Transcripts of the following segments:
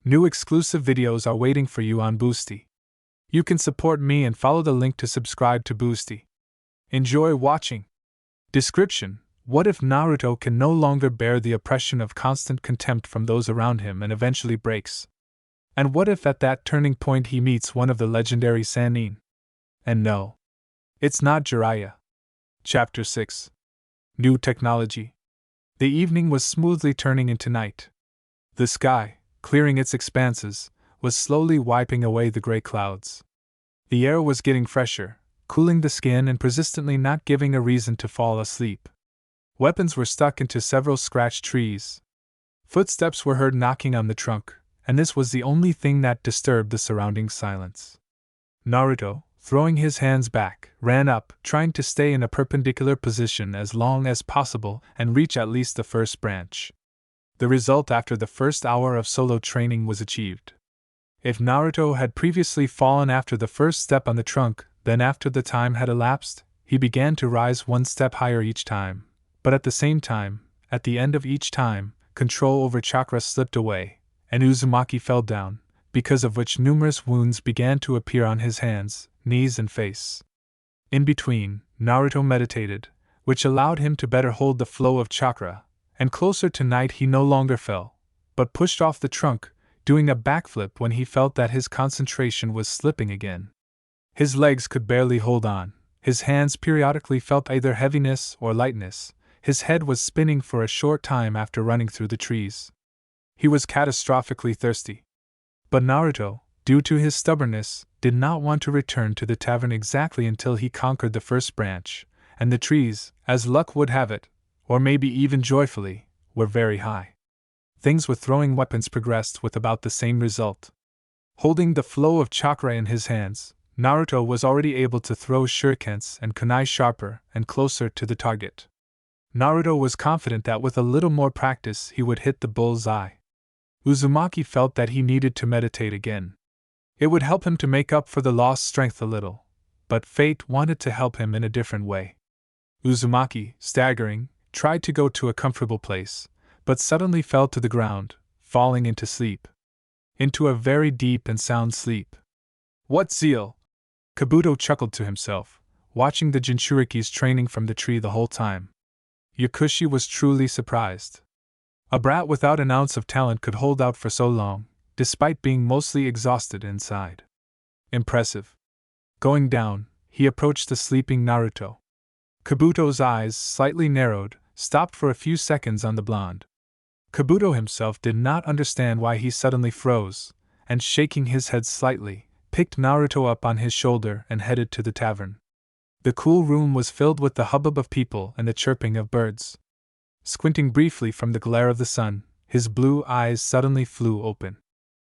New exclusive videos are waiting for you on Boosty. You can support me and follow the link to subscribe to Boosty. Enjoy watching. Description: What if Naruto can no longer bear the oppression of constant contempt from those around him and eventually breaks? And what if at that turning point he meets one of the legendary Sannin? And no, it's not Jiraiya. Chapter 6. New Technology. The evening was smoothly turning into night. The sky, clearing its expanses, was slowly wiping away the gray clouds. The air was getting fresher, cooling the skin and persistently not giving a reason to fall asleep. Weapons were stuck into several scratched trees. Footsteps were heard knocking on the trunk, and this was the only thing that disturbed the surrounding silence. Naruto, throwing his hands back, ran up, trying to stay in a perpendicular position as long as possible and reach at least the first branch. The result after the first hour of solo training was achieved. If Naruto had previously fallen after the first step on the trunk, then after the time had elapsed, he began to rise one step higher each time. But at the same time, at the end of each time, control over chakra slipped away, and Uzumaki fell down, because of which numerous wounds began to appear on his hands, knees and face. In between, Naruto meditated, which allowed him to better hold the flow of chakra, and closer to night he no longer fell, but pushed off the trunk, doing a backflip when he felt that his concentration was slipping again. His legs could barely hold on, his hands periodically felt either heaviness or lightness, his head was spinning for a short time after running through the trees. He was catastrophically thirsty. But Naruto, due to his stubbornness, did not want to return to the tavern exactly until he conquered the first branch, and the trees, as luck would have it, or maybe even joyfully, were very high. Things with throwing weapons progressed with about the same result. Holding the flow of chakra in his hands, Naruto was already able to throw shurikens and kunai sharper and closer to the target. Naruto was confident that with a little more practice he would hit the bull's eye. Uzumaki felt that he needed to meditate again. It would help him to make up for the lost strength a little, but fate wanted to help him in a different way. Uzumaki, staggering, tried to go to a comfortable place, but suddenly fell to the ground, falling into sleep. Into a very deep and sound sleep. What zeal! Kabuto chuckled to himself, watching the Jinchurikis training from the tree the whole time. Yakushi was truly surprised. A brat without an ounce of talent could hold out for so long, despite being mostly exhausted inside. Impressive. Going down, he approached the sleeping Naruto. Kabuto's eyes, slightly narrowed, stopped for a few seconds on the blonde. Kabuto himself did not understand why he suddenly froze, and shaking his head slightly, picked Naruto up on his shoulder and headed to the tavern. The cool room was filled with the hubbub of people and the chirping of birds. Squinting briefly from the glare of the sun, his blue eyes suddenly flew open.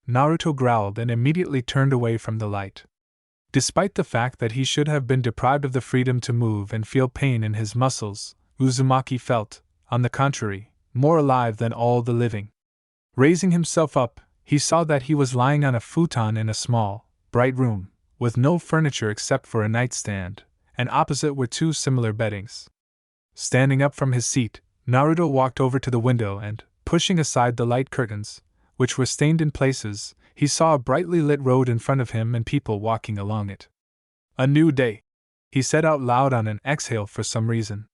Naruto growled and immediately turned away from the light. Despite the fact that he should have been deprived of the freedom to move and feel pain in his muscles, Uzumaki felt, on the contrary, more alive than all the living. Raising himself up, he saw that he was lying on a futon in a small, bright room, with no furniture except for a nightstand, and opposite were two similar beddings. Standing up from his seat, Naruto walked over to the window and, pushing aside the light curtains, which were stained in places, he saw a brightly lit road in front of him and people walking along it. A new day, he said out loud on an exhale for some reason.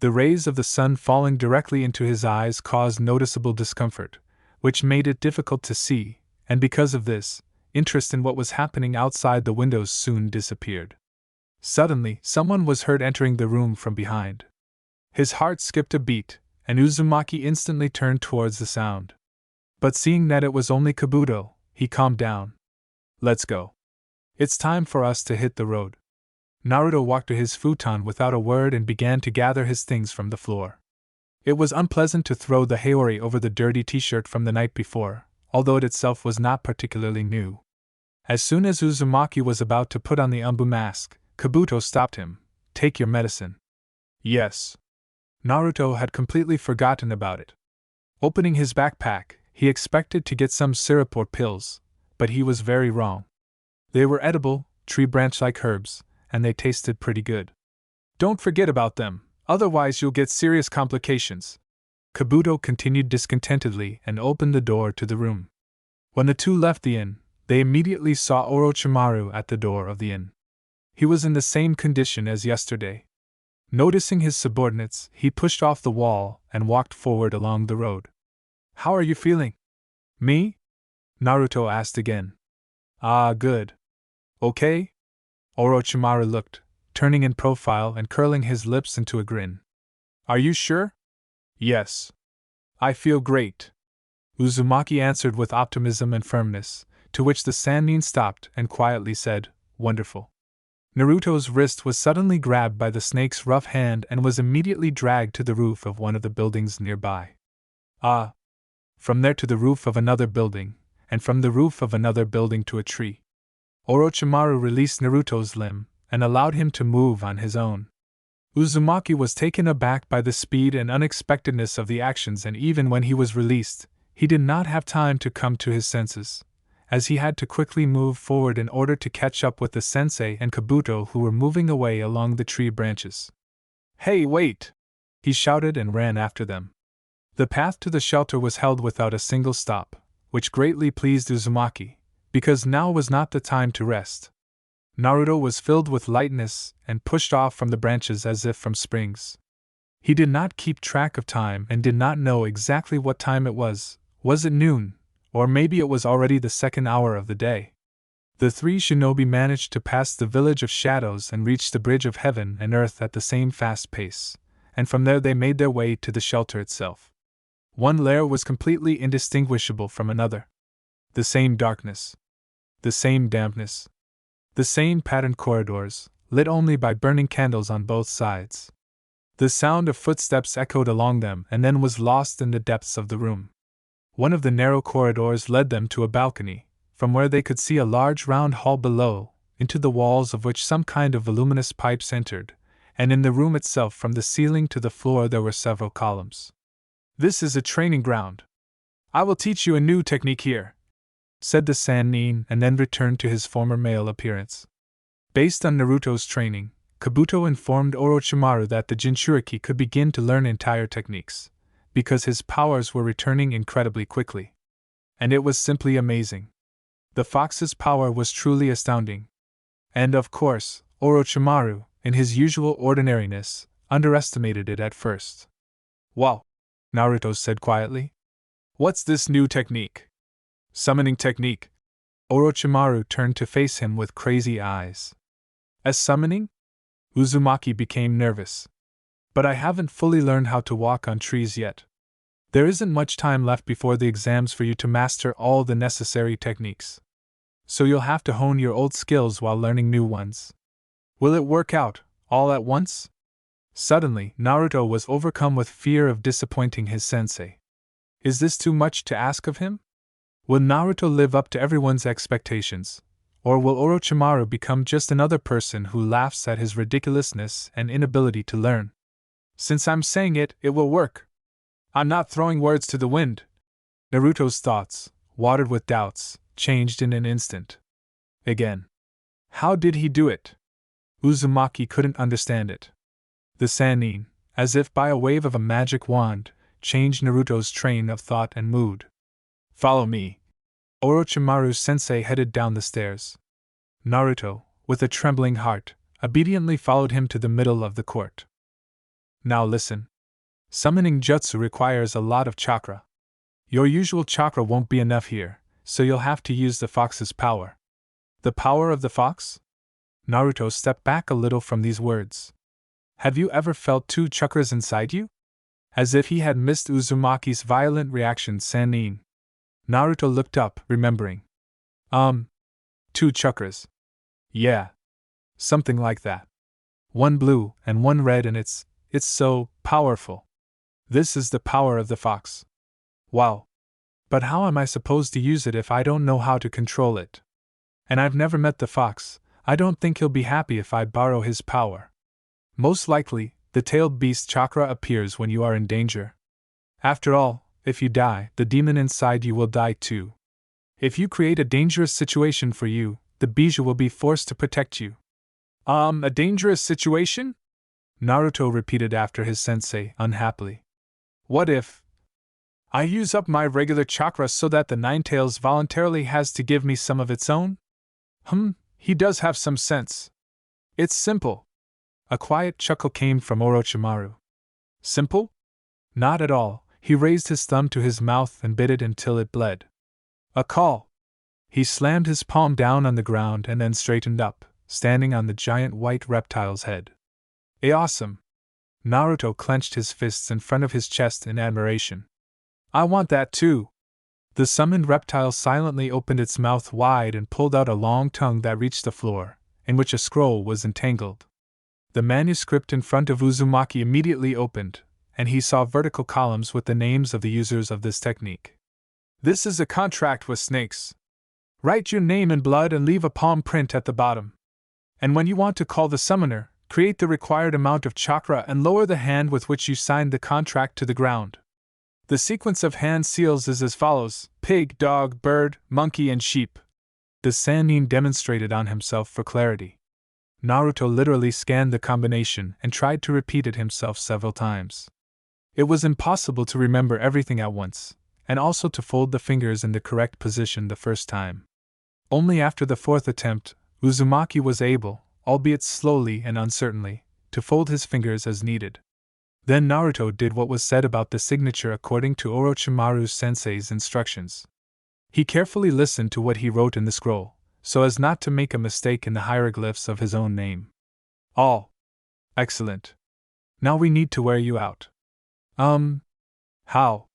The rays of the sun falling directly into his eyes caused noticeable discomfort, which made it difficult to see, and because of this, interest in what was happening outside the windows soon disappeared. Suddenly, someone was heard entering the room from behind. His heart skipped a beat, and Uzumaki instantly turned towards the sound. But seeing that it was only Kabuto, he calmed down. Let's go. It's time for us to hit the road. Naruto walked to his futon without a word and began to gather his things from the floor. It was unpleasant to throw the haori over the dirty t-shirt from the night before, although it itself was not particularly new. As soon as Uzumaki was about to put on the Umbu mask, Kabuto stopped him. Take your medicine. Yes. Naruto had completely forgotten about it. Opening his backpack, he expected to get some syrup or pills, but he was very wrong. They were edible, tree branch-like herbs, and they tasted pretty good. Don't forget about them, otherwise you'll get serious complications. Kabuto continued discontentedly and opened the door to the room. When the two left the inn, they immediately saw Orochimaru at the door of the inn. He was in the same condition as yesterday. Noticing his subordinates, he pushed off the wall and walked forward along the road. How are you feeling? Me? Naruto asked again. Ah, good. Okay? Orochimaru looked, turning in profile and curling his lips into a grin. Are you sure? Yes. I feel great. Uzumaki answered with optimism and firmness, to which the Sannin stopped and quietly said, Wonderful. Naruto's wrist was suddenly grabbed by the snake's rough hand and was immediately dragged to the roof of one of the buildings nearby. Ah! From there to the roof of another building, and from the roof of another building to a tree. Orochimaru released Naruto's limb and allowed him to move on his own. Uzumaki was taken aback by the speed and unexpectedness of the actions, and even when he was released, he did not have time to come to his senses, as he had to quickly move forward in order to catch up with the sensei and Kabuto who were moving away along the tree branches. Hey, wait! He shouted and ran after them. The path to the shelter was held without a single stop, which greatly pleased Uzumaki, because now was not the time to rest. Naruto was filled with lightness and pushed off from the branches as if from springs. He did not keep track of time and did not know exactly what time it was. Was it noon? Or maybe it was already the second hour of the day. The three shinobi managed to pass the village of shadows and reach the bridge of heaven and earth at the same fast pace, and from there they made their way to the shelter itself. One lair was completely indistinguishable from another. The same darkness. The same dampness. The same patterned corridors, lit only by burning candles on both sides. The sound of footsteps echoed along them and then was lost in the depths of the room. One of the narrow corridors led them to a balcony, from where they could see a large round hall below, into the walls of which some kind of voluminous pipes entered, and in the room itself from the ceiling to the floor there were several columns. This is a training ground. I will teach you a new technique here, said the Sannin, and then returned to his former male appearance. Based on Naruto's training, Kabuto informed Orochimaru that the Jinchuriki could begin to learn entire techniques, because his powers were returning incredibly quickly. And it was simply amazing. The fox's power was truly astounding. And of course, Orochimaru, in his usual ordinariness, underestimated it at first. Wow! Naruto said quietly. What's this new technique? Summoning technique. Orochimaru turned to face him with crazy eyes. As summoning? Uzumaki became nervous. But I haven't fully learned how to walk on trees yet. There isn't much time left before the exams for you to master all the necessary techniques. So you'll have to hone your old skills while learning new ones. Will it work out, all at once? Suddenly, Naruto was overcome with fear of disappointing his sensei. Is this too much to ask of him? Will Naruto live up to everyone's expectations? Or will Orochimaru become just another person who laughs at his ridiculousness and inability to learn? Since I'm saying it, it will work. I'm not throwing words to the wind. Naruto's thoughts, watered with doubts, changed in an instant. Again. How did he do it? Uzumaki couldn't understand it. The Sannin, as if by a wave of a magic wand, changed Naruto's train of thought and mood. Follow me. Orochimaru's sensei headed down the stairs. Naruto, with a trembling heart, obediently followed him to the middle of the court. Now listen. Summoning jutsu requires a lot of chakra. Your usual chakra won't be enough here, so you'll have to use the fox's power. The power of the fox? Naruto stepped back a little from these words. Have you ever felt two chakras inside you? As if he had missed Uzumaki's violent reaction, Sannin. Naruto looked up, remembering. 2 chakras. Yeah. Something like that. One blue and one red, and it's so powerful. This is the power of the fox. Wow. But how am I supposed to use it if I don't know how to control it? And I've never met the fox. I don't think he'll be happy if I borrow his power. Most likely, the tailed beast chakra appears when you are in danger. After all, if you die, the demon inside you will die too. If you create a dangerous situation for you, the Bijou will be forced to protect you. A dangerous situation? Naruto repeated after his sensei, unhappily. What if? I use up my regular chakra so that the Ninetales voluntarily has to give me some of its own? He does have some sense. It's simple. A quiet chuckle came from Orochimaru. Simple? Not at all. He raised his thumb to his mouth and bit it until it bled. A call. He slammed his palm down on the ground and then straightened up, standing on the giant white reptile's head. Awesome! Naruto clenched his fists in front of his chest in admiration. I want that too! The summoned reptile silently opened its mouth wide and pulled out a long tongue that reached the floor, in which a scroll was entangled. The manuscript in front of Uzumaki immediately opened, and he saw vertical columns with the names of the users of this technique. This is a contract with snakes. Write your name in blood and leave a palm print at the bottom. And when you want to call the summoner, create the required amount of chakra and lower the hand with which you signed the contract to the ground. The sequence of hand seals is as follows: pig, dog, bird, monkey, and sheep. The Sannin demonstrated on himself for clarity. Naruto literally scanned the combination and tried to repeat it himself several times. It was impossible to remember everything at once, and also to fold the fingers in the correct position the first time. Only after the fourth attempt, Uzumaki was able, albeit slowly and uncertainly, to fold his fingers as needed. Then Naruto did what was said about the signature according to Orochimaru sensei's instructions. He carefully listened to what he wrote in the scroll, so as not to make a mistake in the hieroglyphs of his own name. All. Excellent. Now we need to wear you out. How?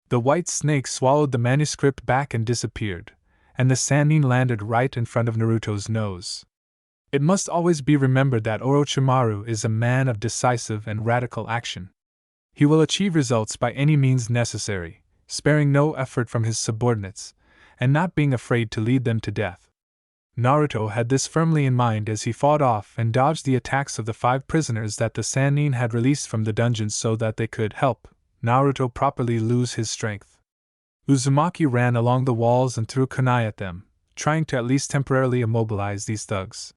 The white snake swallowed the manuscript back and disappeared, and the Sannin landed right in front of Naruto's nose. It must always be remembered that Orochimaru is a man of decisive and radical action. He will achieve results by any means necessary, sparing no effort from his subordinates, and not being afraid to lead them to death. Naruto had this firmly in mind as he fought off and dodged the attacks of the 5 prisoners that the Sannin had released from the dungeons so that they could help Naruto properly lose his strength. Uzumaki ran along the walls and threw kunai at them, trying to at least temporarily immobilize these thugs.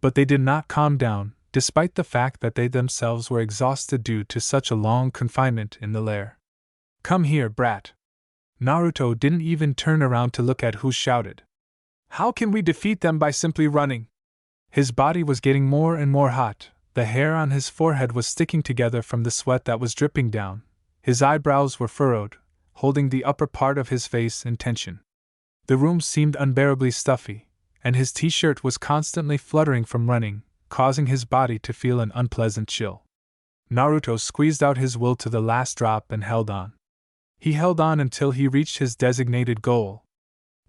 But they did not calm down, despite the fact that they themselves were exhausted due to such a long confinement in the lair. Come here, brat! Naruto didn't even turn around to look at who shouted. How can we defeat them by simply running? His body was getting more and more hot, the hair on his forehead was sticking together from the sweat that was dripping down, his eyebrows were furrowed, holding the upper part of his face in tension. The room seemed unbearably stuffy, and his t-shirt was constantly fluttering from running, causing his body to feel an unpleasant chill. Naruto squeezed out his will to the last drop and held on. He held on until he reached his designated goal.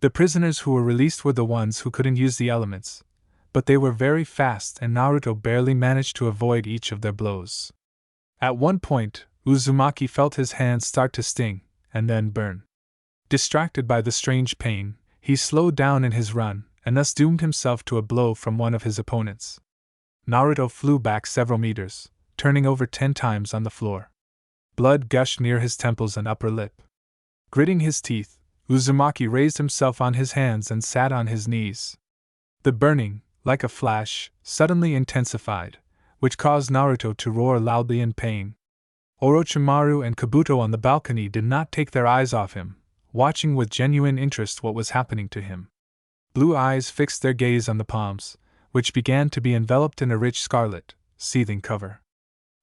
The prisoners who were released were the ones who couldn't use the elements, but they were very fast and Naruto barely managed to avoid each of their blows. At one point, Uzumaki felt his hands start to sting, and then burn. Distracted by the strange pain, he slowed down in his run, and thus doomed himself to a blow from one of his opponents. Naruto flew back several meters, turning over 10 times on the floor. Blood gushed near his temples and upper lip. Gritting his teeth, Uzumaki raised himself on his hands and sat on his knees. The burning, like a flash, suddenly intensified, which caused Naruto to roar loudly in pain. Orochimaru and Kabuto on the balcony did not take their eyes off him, watching with genuine interest what was happening to him. Blue eyes fixed their gaze on the palms, which began to be enveloped in a rich scarlet, seething cover,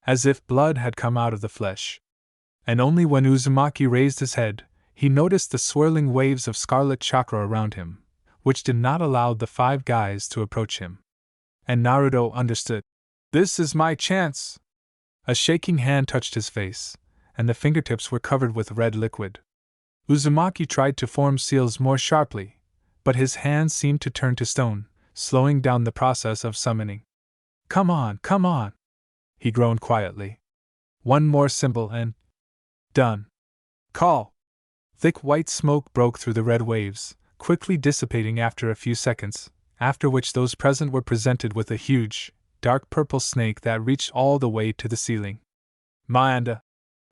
as if blood had come out of the flesh. And only when Uzumaki raised his head, he noticed the swirling waves of scarlet chakra around him, which did not allow the 5 guys to approach him. And Naruto understood. This is my chance! A shaking hand touched his face, and the fingertips were covered with red liquid. Uzumaki tried to form seals more sharply, but his hands seemed to turn to stone, slowing down the process of summoning. Come on, he groaned quietly. One more symbol and... done. Call! Thick white smoke broke through the red waves, quickly dissipating after a few seconds, after which those present were presented with a huge, dark purple snake that reached all the way to the ceiling. Maanda!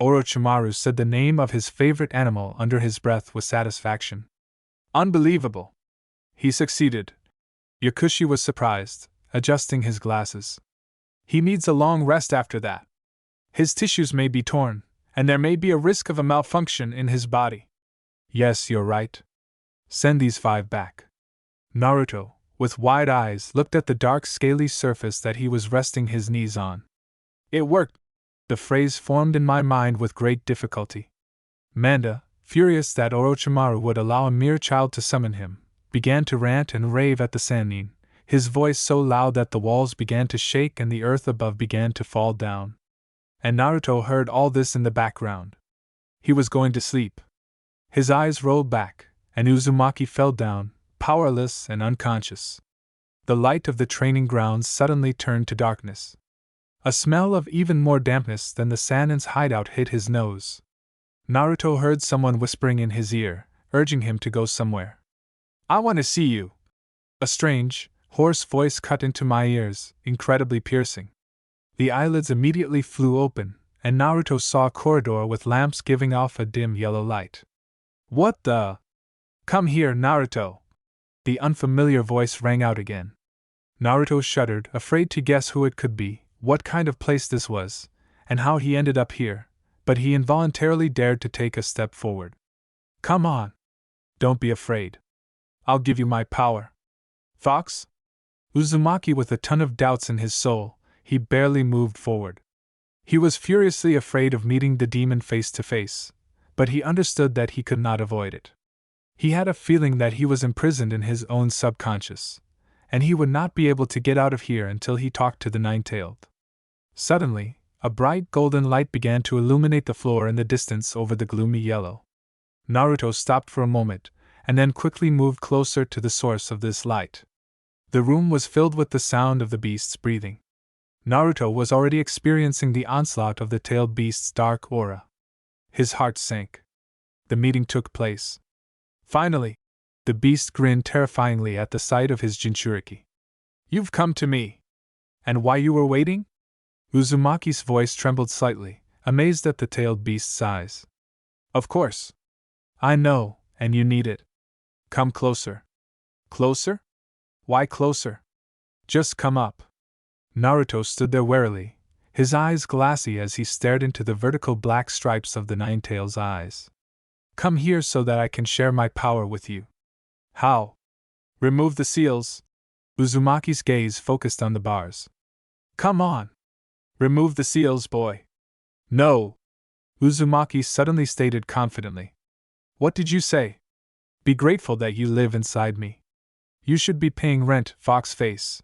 Orochimaru said the name of his favorite animal under his breath with satisfaction. Unbelievable! He succeeded. Yakushi was surprised, adjusting his glasses. He needs a long rest after that. His tissues may be torn, and there may be a risk of a malfunction in his body. Yes, you're right. Send these 5 back. Naruto, with wide eyes, looked at the dark scaly surface that he was resting his knees on. It worked. The phrase formed in my mind with great difficulty. Manda, furious that Orochimaru would allow a mere child to summon him, began to rant and rave at the Sannin, his voice so loud that the walls began to shake and the earth above began to fall down. And Naruto heard all this in the background. He was going to sleep. His eyes rolled back, and Uzumaki fell down, powerless and unconscious. The light of the training grounds suddenly turned to darkness. A smell of even more dampness than the Sannin's hideout hit his nose. Naruto heard someone whispering in his ear, urging him to go somewhere. I want to see you. A strange, hoarse voice cut into my ears, incredibly piercing. The eyelids immediately flew open, and Naruto saw a corridor with lamps giving off a dim yellow light. What the? Come here, Naruto! The unfamiliar voice rang out again. Naruto shuddered, afraid to guess who it could be, what kind of place this was, and how he ended up here, but he involuntarily dared to take a step forward. Come on! Don't be afraid. I'll give you my power. Fox? Uzumaki, with a ton of doubts in his soul, he barely moved forward. He was furiously afraid of meeting the demon face to face, but he understood that he could not avoid it. He had a feeling that he was imprisoned in his own subconscious, and he would not be able to get out of here until he talked to the Nine-Tailed. Suddenly, a bright golden light began to illuminate the floor in the distance over the gloomy yellow. Naruto stopped for a moment, and then quickly moved closer to the source of this light. The room was filled with the sound of the beast's breathing. Naruto was already experiencing the onslaught of the tailed beast's dark aura. His heart sank. The meeting took place. Finally, the beast grinned terrifyingly at the sight of his Jinchuriki. You've come to me. And why you were waiting? Uzumaki's voice trembled slightly, amazed at the tailed beast's size. Of course. I know, and you need it. Come closer. Closer? Why closer? Just come up. Naruto stood there warily, his eyes glassy as he stared into the vertical black stripes of the Nine-Tails' eyes. Come here so that I can share my power with you. How? Remove the seals. Uzumaki's gaze focused on the bars. Come on. Remove the seals, boy. No. Uzumaki suddenly stated confidently. What did you say? Be grateful that you live inside me. You should be paying rent, fox face.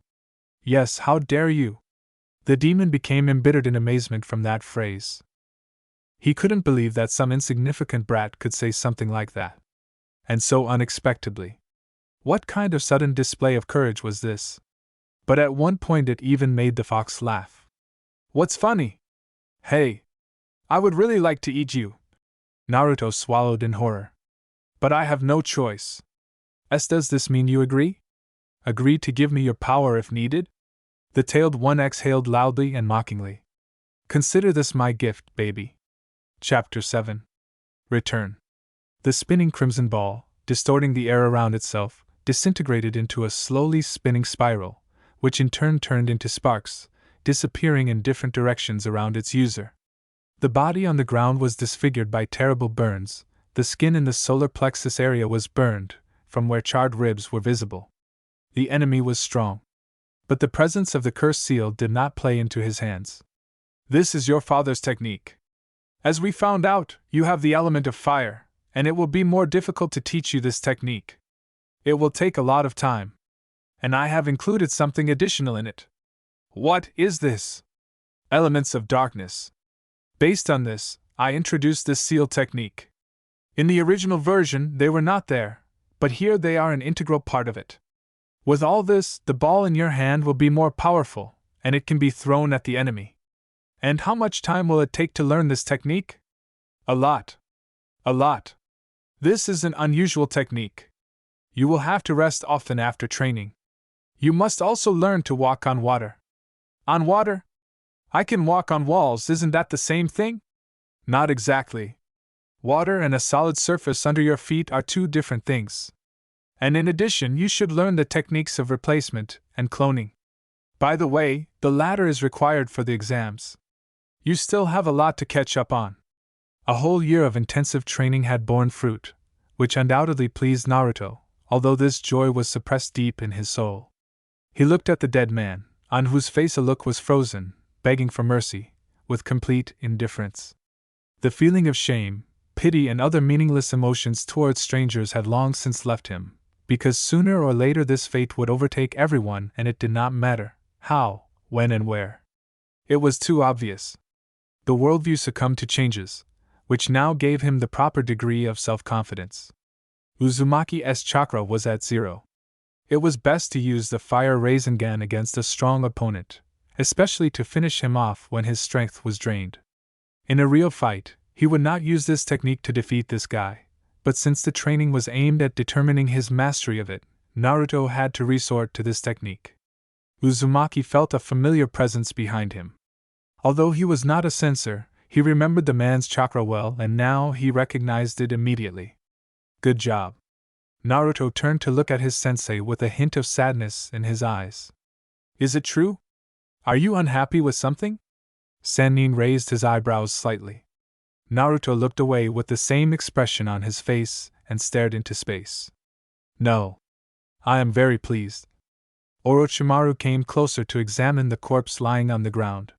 Yes, how dare you? The demon became embittered in amazement from that phrase. He couldn't believe that some insignificant brat could say something like that. And so unexpectedly. What kind of sudden display of courage was this? But at one point it even made the fox laugh. What's funny? Hey! I would really like to eat you. Naruto swallowed in horror. But I have no choice. Does this mean you agree? Agree to give me your power if needed? The tailed one exhaled loudly and mockingly. Consider this my gift, baby. Chapter 7. Return. The spinning crimson ball, distorting the air around itself, disintegrated into a slowly spinning spiral, which in turn turned into sparks, disappearing in different directions around its user. The body on the ground was disfigured by terrible burns, the skin in the solar plexus area was burned, from where charred ribs were visible. The enemy was strong. But the presence of the cursed seal did not play into his hands. This is your father's technique. As we found out, you have the element of fire, and it will be more difficult to teach you this technique. It will take a lot of time. And I have included something additional in it. What is this? Elements of darkness. Based on this, I introduced this seal technique. In the original version, they were not there, but here they are an integral part of it. With all this, the ball in your hand will be more powerful, and it can be thrown at the enemy. And how much time will it take to learn this technique? A lot. A lot. This is an unusual technique. You will have to rest often after training. You must also learn to walk on water. On water? I can walk on walls, isn't that the same thing? Not exactly. Water and a solid surface under your feet are two different things. And in addition, you should learn the techniques of replacement and cloning. By the way, the latter is required for the exams. You still have a lot to catch up on. A whole year of intensive training had borne fruit, which undoubtedly pleased Naruto, although this joy was suppressed deep in his soul. He looked at the dead man, on whose face a look was frozen, begging for mercy, with complete indifference. The feeling of shame, pity, and other meaningless emotions towards strangers had long since left him, because sooner or later this fate would overtake everyone, and it did not matter how, when, and where. It was too obvious. The worldview succumbed to changes, which now gave him the proper degree of self-confidence. Uzumaki's chakra was at 0. It was best to use the fire Rasengan against a strong opponent, especially to finish him off when his strength was drained. In a real fight, he would not use this technique to defeat this guy, but since the training was aimed at determining his mastery of it, Naruto had to resort to this technique. Uzumaki felt a familiar presence behind him. Although he was not a censor, he remembered the man's chakra well, and now he recognized it immediately. Good job. Naruto turned to look at his sensei with a hint of sadness in his eyes. Is it true? Are you unhappy with something? Sannin raised his eyebrows slightly. Naruto looked away with the same expression on his face and stared into space. No. I am very pleased. Orochimaru came closer to examine the corpse lying on the ground.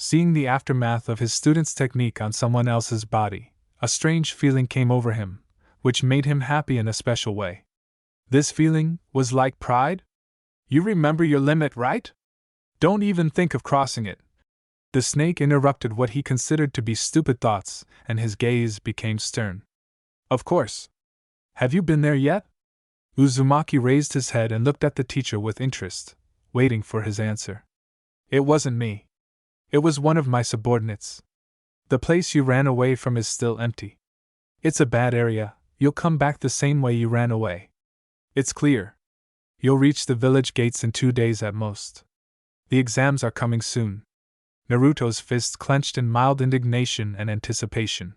Seeing the aftermath of his student's technique on someone else's body, a strange feeling came over him, which made him happy in a special way. This feeling was like pride? You remember your limit, right? Don't even think of crossing it. The snake interrupted what he considered to be stupid thoughts, and his gaze became stern. Of course. Have you been there yet? Uzumaki raised his head and looked at the teacher with interest, waiting for his answer. It wasn't me. It was one of my subordinates. The place you ran away from is still empty. It's a bad area, you'll come back the same way you ran away. It's clear. You'll reach the village gates in 2 days at most. The exams are coming soon. Naruto's fists clenched in mild indignation and anticipation.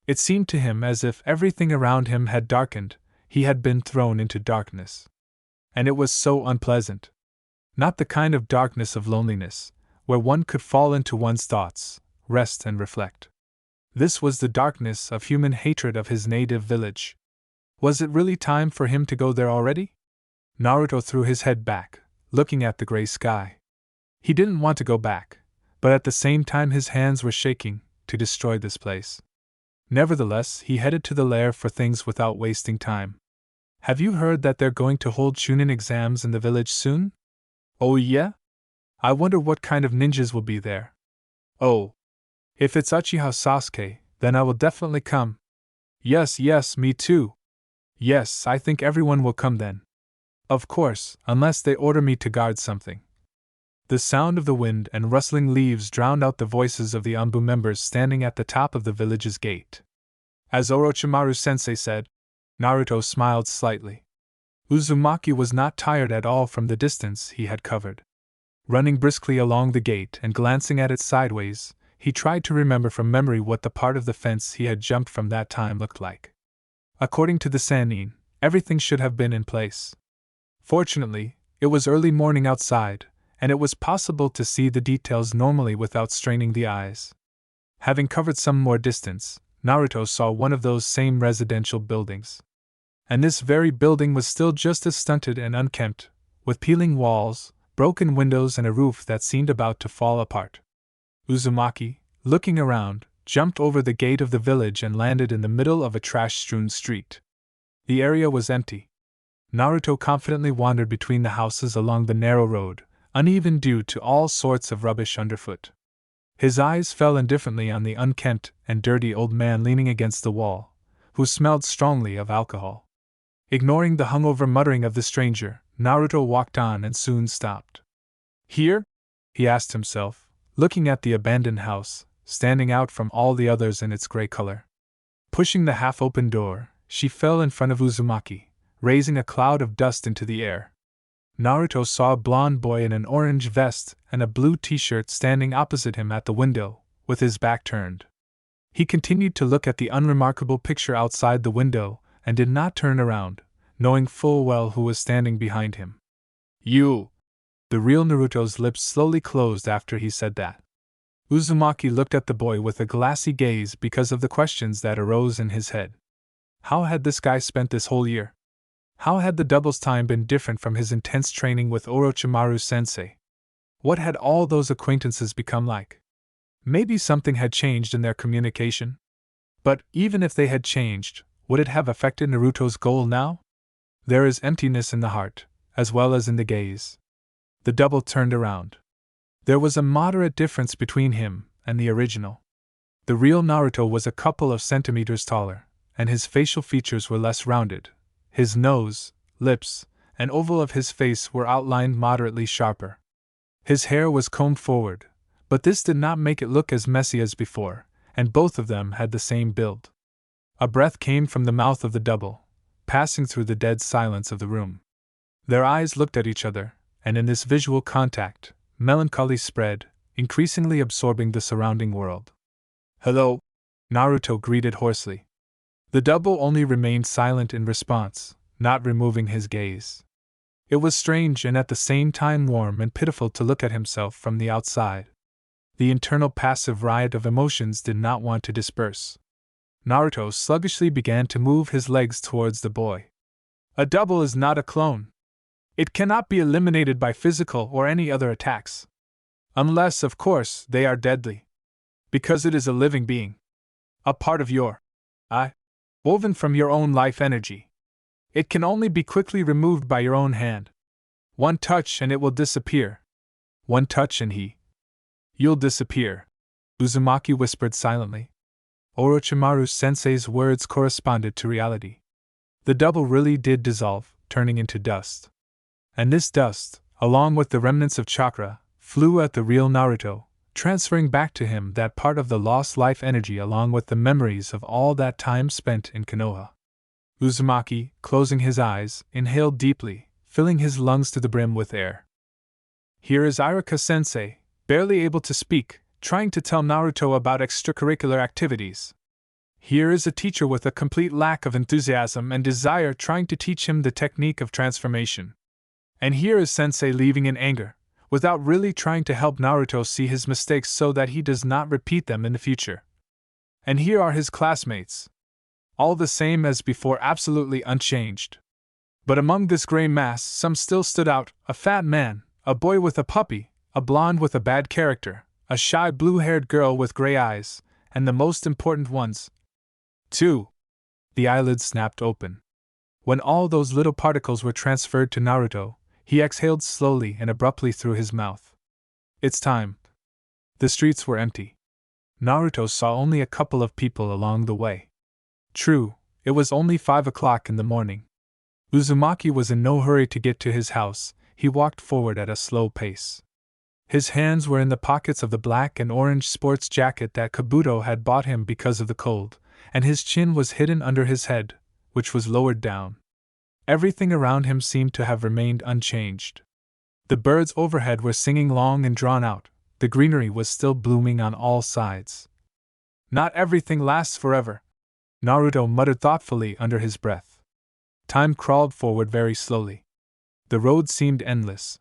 It seemed to him as if everything around him had darkened, he had been thrown into darkness. And it was so unpleasant. Not the kind of darkness of loneliness, where one could fall into one's thoughts, rest and reflect. This was the darkness of human hatred of his native village. Was it really time for him to go there already? Naruto threw his head back, looking at the gray sky. He didn't want to go back, but at the same time his hands were shaking to destroy this place. Nevertheless, he headed to the lair for things without wasting time. Have you heard that they're going to hold Chunin exams in the village soon? Oh yeah? I wonder what kind of ninjas will be there. Oh. If it's Uchiha Sasuke, then I will definitely come. Yes, me too. Yes, I think everyone will come then. Of course, unless they order me to guard something. The sound of the wind and rustling leaves drowned out the voices of the Anbu members standing at the top of the village's gate. As Orochimaru-sensei said, Naruto smiled slightly. Uzumaki was not tired at all from the distance he had covered. Running briskly along the gate and glancing at it sideways, he tried to remember from memory what the part of the fence he had jumped from that time looked like. According to the Sannin, everything should have been in place. Fortunately, it was early morning outside, and it was possible to see the details normally without straining the eyes. Having covered some more distance, Naruto saw one of those same residential buildings. And this very building was still just as stunted and unkempt, with peeling walls, broken windows, and a roof that seemed about to fall apart. Uzumaki, looking around, jumped over the gate of the village and landed in the middle of a trash-strewn street. The area was empty. Naruto confidently wandered between the houses along the narrow road, uneven due to all sorts of rubbish underfoot. His eyes fell indifferently on the unkempt and dirty old man leaning against the wall, who smelled strongly of alcohol. Ignoring the hungover muttering of the stranger, Naruto walked on and soon stopped. Here? He asked himself, looking at the abandoned house, standing out from all the others in its gray color. Pushing the half-open door, she fell in front of Uzumaki, raising a cloud of dust into the air. Naruto saw a blond boy in an orange vest and a blue t-shirt standing opposite him at the window, with his back turned. He continued to look at the unremarkable picture outside the window and did not turn around, knowing full well who was standing behind him. You! The real Naruto's lips slowly closed after he said that. Uzumaki looked at the boy with a glassy gaze because of the questions that arose in his head. How had this guy spent this whole year? How had the double's time been different from his intense training with Orochimaru-sensei? What had all those acquaintances become like? Maybe something had changed in their communication? But even if they had changed, would it have affected Naruto's goal now? There is emptiness in the heart, as well as in the gaze. The double turned around. There was a moderate difference between him and the original. The real Naruto was a couple of centimeters taller, and his facial features were less rounded. His nose, lips, and oval of his face were outlined moderately sharper. His hair was combed forward, but this did not make it look as messy as before, and both of them had the same build. A breath came from the mouth of the double, passing through the dead silence of the room. Their eyes looked at each other, and in this visual contact, melancholy spread, increasingly absorbing the surrounding world. "Hello," Naruto greeted hoarsely. The double only remained silent in response, not removing his gaze. It was strange and at the same time warm and pitiful to look at himself from the outside. The internal passive riot of emotions did not want to disperse. Naruto sluggishly began to move his legs towards the boy. A double is not a clone. It cannot be eliminated by physical or any other attacks. Unless, of course, they are deadly. Because it is a living being. A part of your I, woven from your own life energy. It can only be quickly removed by your own hand. One touch and it will disappear. One touch and you'll disappear, Uzumaki whispered silently. Orochimaru-sensei's words corresponded to reality. The double really did dissolve, turning into dust. And this dust, along with the remnants of chakra, flew at the real Naruto, transferring back to him that part of the lost life energy along with the memories of all that time spent in Konoha. Uzumaki, closing his eyes, inhaled deeply, filling his lungs to the brim with air. Here is Iruka-sensei, barely able to speak, trying to tell Naruto about extracurricular activities. Here is a teacher with a complete lack of enthusiasm and desire trying to teach him the technique of transformation. And here is Sensei leaving in anger, without really trying to help Naruto see his mistakes so that he does not repeat them in the future. And here are his classmates. All the same as before, absolutely unchanged. But among this gray mass, some still stood out: a fat man, a boy with a puppy, a blonde with a bad character, a shy blue-haired girl with gray eyes, and the most important ones. 2. The eyelids snapped open. When all those little particles were transferred to Naruto, he exhaled slowly and abruptly through his mouth. It's time. The streets were empty. Naruto saw only a couple of people along the way. True, it was only 5 o'clock in the morning. Uzumaki was in no hurry to get to his house. He walked forward at a slow pace. His hands were in the pockets of the black and orange sports jacket that Kabuto had bought him because of the cold, and his chin was hidden under his head, which was lowered down. Everything around him seemed to have remained unchanged. The birds overhead were singing long and drawn out, the greenery was still blooming on all sides. Not everything lasts forever, Naruto muttered thoughtfully under his breath. Time crawled forward very slowly. The road seemed endless.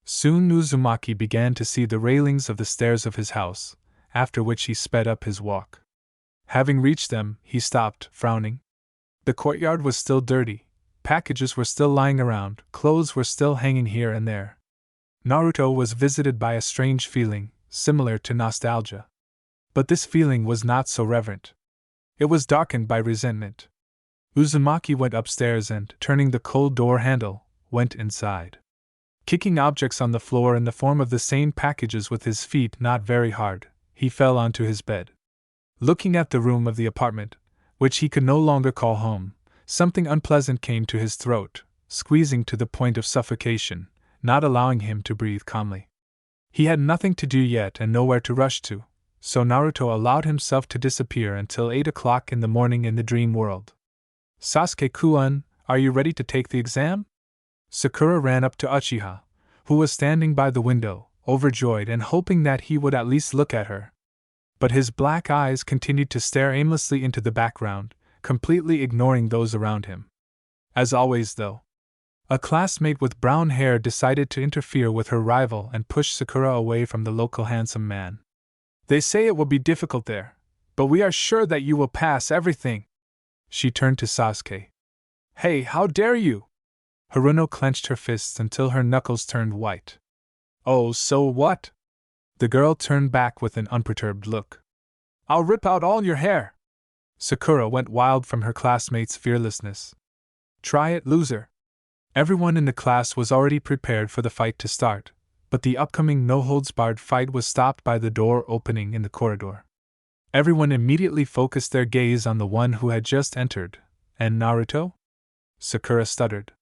Soon Uzumaki began to see the railings of the stairs of his house, after which he sped up his walk. Having reached them, he stopped, frowning. The courtyard was still dirty, packages were still lying around, clothes were still hanging here and there. Naruto was visited by a strange feeling, similar to nostalgia. But this feeling was not so reverent. It was darkened by resentment. Uzumaki went upstairs and, turning the cold door handle, went inside. Kicking objects on the floor in the form of the same packages with his feet not very hard, he fell onto his bed. Looking at the room of the apartment, which he could no longer call home, something unpleasant came to his throat, squeezing to the point of suffocation, not allowing him to breathe calmly. He had nothing to do yet and nowhere to rush to, so Naruto allowed himself to disappear until 8 o'clock in the morning in the dream world. Sasuke-kun, are you ready to take the exam? Sakura ran up to Uchiha, who was standing by the window, overjoyed and hoping that he would at least look at her. But his black eyes continued to stare aimlessly into the background, completely ignoring those around him. As always, though, a classmate with brown hair decided to interfere with her rival and push Sakura away from the local handsome man. They say it will be difficult there, but we are sure that you will pass everything. She turned to Sasuke. Hey, how dare you? Haruno clenched her fists until her knuckles turned white. Oh, so what? The girl turned back with an unperturbed look. I'll rip out all your hair. Sakura went wild from her classmates' fearlessness. Try it, loser. Everyone in the class was already prepared for the fight to start, but the upcoming no-holds-barred fight was stopped by the door opening in the corridor. Everyone immediately focused their gaze on the one who had just entered. And Naruto? Sakura stuttered.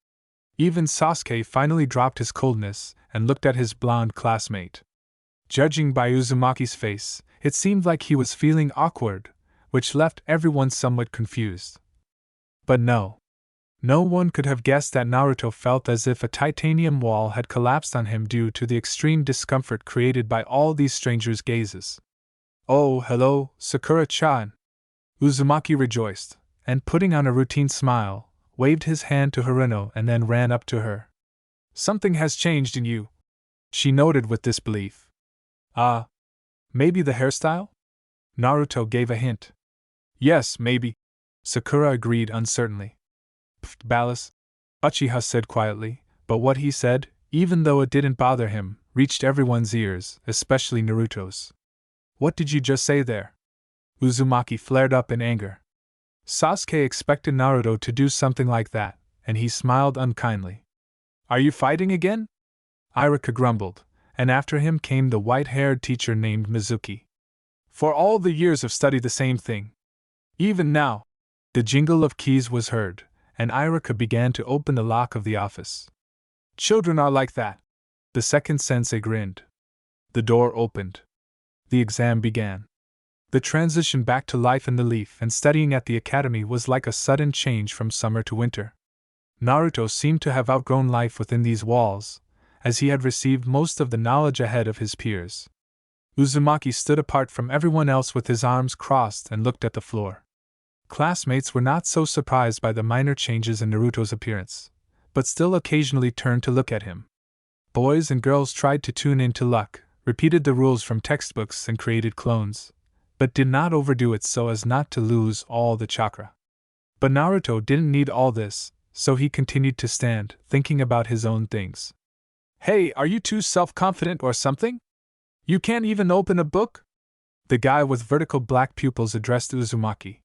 Even Sasuke finally dropped his coldness and looked at his blonde classmate. Judging by Uzumaki's face, it seemed like he was feeling awkward, which left everyone somewhat confused. But no. No one could have guessed that Naruto felt as if a titanium wall had collapsed on him due to the extreme discomfort created by all these strangers' gazes. Oh, hello, Sakura-chan. Uzumaki rejoiced, and putting on a routine smile, waved his hand to Haruno and then ran up to her. Something has changed in you, she noted with disbelief. Maybe the hairstyle? Naruto gave a hint. Yes, maybe. Sakura agreed uncertainly. Pfft, Ballas, Uchiha said quietly, but what he said, even though it didn't bother him, reached everyone's ears, especially Naruto's. What did you just say there? Uzumaki flared up in anger. Sasuke expected Naruto to do something like that, and he smiled unkindly. Are you fighting again? Iruka grumbled, and after him came the white-haired teacher named Mizuki. For all the years of study the same thing. Even now, the jingle of keys was heard, and Iruka began to open the lock of the office. Children are like that. The second sensei grinned. The door opened. The exam began. The transition back to life in the Leaf and studying at the academy was like a sudden change from summer to winter. Naruto seemed to have outgrown life within these walls, as he had received most of the knowledge ahead of his peers. Uzumaki stood apart from everyone else with his arms crossed and looked at the floor. Classmates were not so surprised by the minor changes in Naruto's appearance, but still occasionally turned to look at him. Boys and girls tried to tune in to luck, repeated the rules from textbooks and created clones, but did not overdo it so as not to lose all the chakra. But Naruto didn't need all this, so he continued to stand, thinking about his own things. Hey, are you too self-confident or something? You can't even open a book? The guy with vertical black pupils addressed Uzumaki.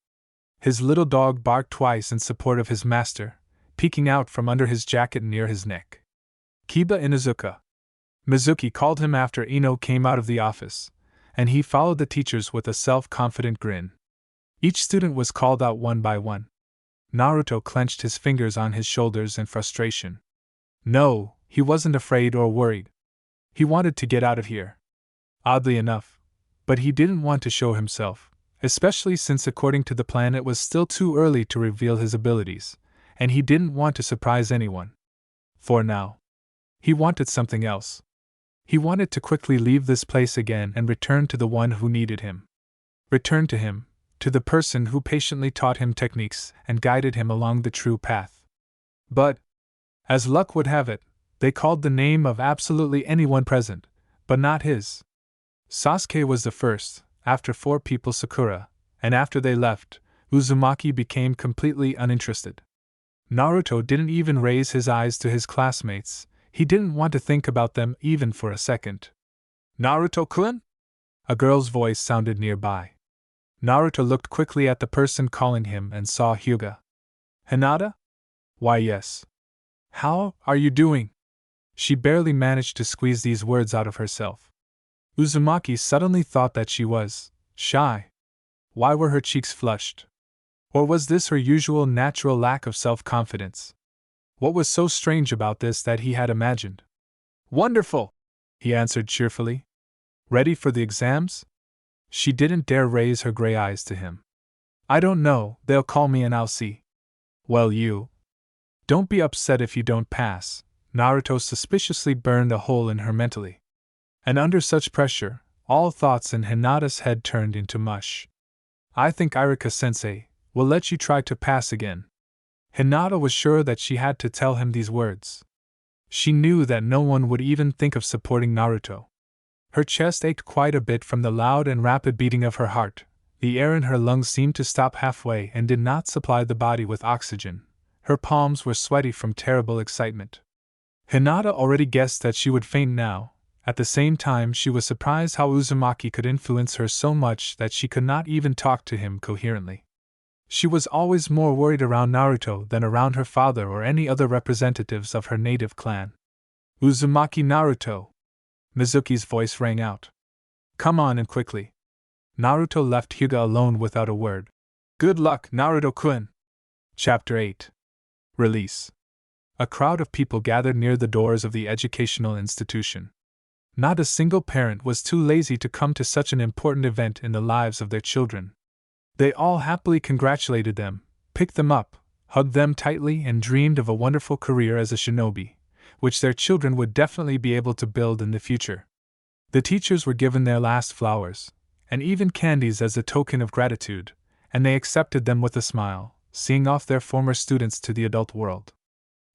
His little dog barked twice in support of his master, peeking out from under his jacket near his neck. Kiba Inuzuka. Mizuki called him after Ino came out of the office, and he followed the teachers with a self-confident grin. Each student was called out one by one. Naruto clenched his fingers on his shoulders in frustration. No, he wasn't afraid or worried. He wanted to get out of here. Oddly enough, but he didn't want to show himself, especially since according to the plan it was still too early to reveal his abilities, and he didn't want to surprise anyone. For now, he wanted something else. He wanted to quickly leave this place again and return to the one who needed him. Return to him, to the person who patiently taught him techniques and guided him along the true path. But, as luck would have it, they called the name of absolutely anyone present, but not his. Sasuke was the first, after 4 people Sakura, and after they left, Uzumaki became completely uninterested. Naruto didn't even raise his eyes to his classmates. He didn't want to think about them even for a second. Naruto-kun? A girl's voice sounded nearby. Naruto looked quickly at the person calling him and saw Hyuga. Hinata? Why yes. How are you doing? She barely managed to squeeze these words out of herself. Uzumaki suddenly thought that she was shy. Why were her cheeks flushed? Or was this her usual natural lack of self-confidence? What was so strange about this that he had imagined? Wonderful! He answered cheerfully. Ready for the exams? She didn't dare raise her gray eyes to him. I don't know, they'll call me and I'll see. Well, you. Don't be upset if you don't pass. Naruto suspiciously burned a hole in her mentally. And under such pressure, all thoughts in Hinata's head turned into mush. I think Iruka-sensei will let you try to pass again. Hinata was sure that she had to tell him these words. She knew that no one would even think of supporting Naruto. Her chest ached quite a bit from the loud and rapid beating of her heart. The air in her lungs seemed to stop halfway and did not supply the body with oxygen. Her palms were sweaty from terrible excitement. Hinata already guessed that she would faint now. At the same time, she was surprised how Uzumaki could influence her so much that she could not even talk to him coherently. She was always more worried around Naruto than around her father or any other representatives of her native clan. Uzumaki Naruto! Mizuki's voice rang out. Come on and quickly. Naruto left Hyuga alone without a word. Good luck, Naruto-kun! Chapter 8. Release. A crowd of people gathered near the doors of the educational institution. Not a single parent was too lazy to come to such an important event in the lives of their children. They all happily congratulated them, picked them up, hugged them tightly, and dreamed of a wonderful career as a shinobi, which their children would definitely be able to build in the future. The teachers were given their last flowers, and even candies as a token of gratitude, and they accepted them with a smile, seeing off their former students to the adult world.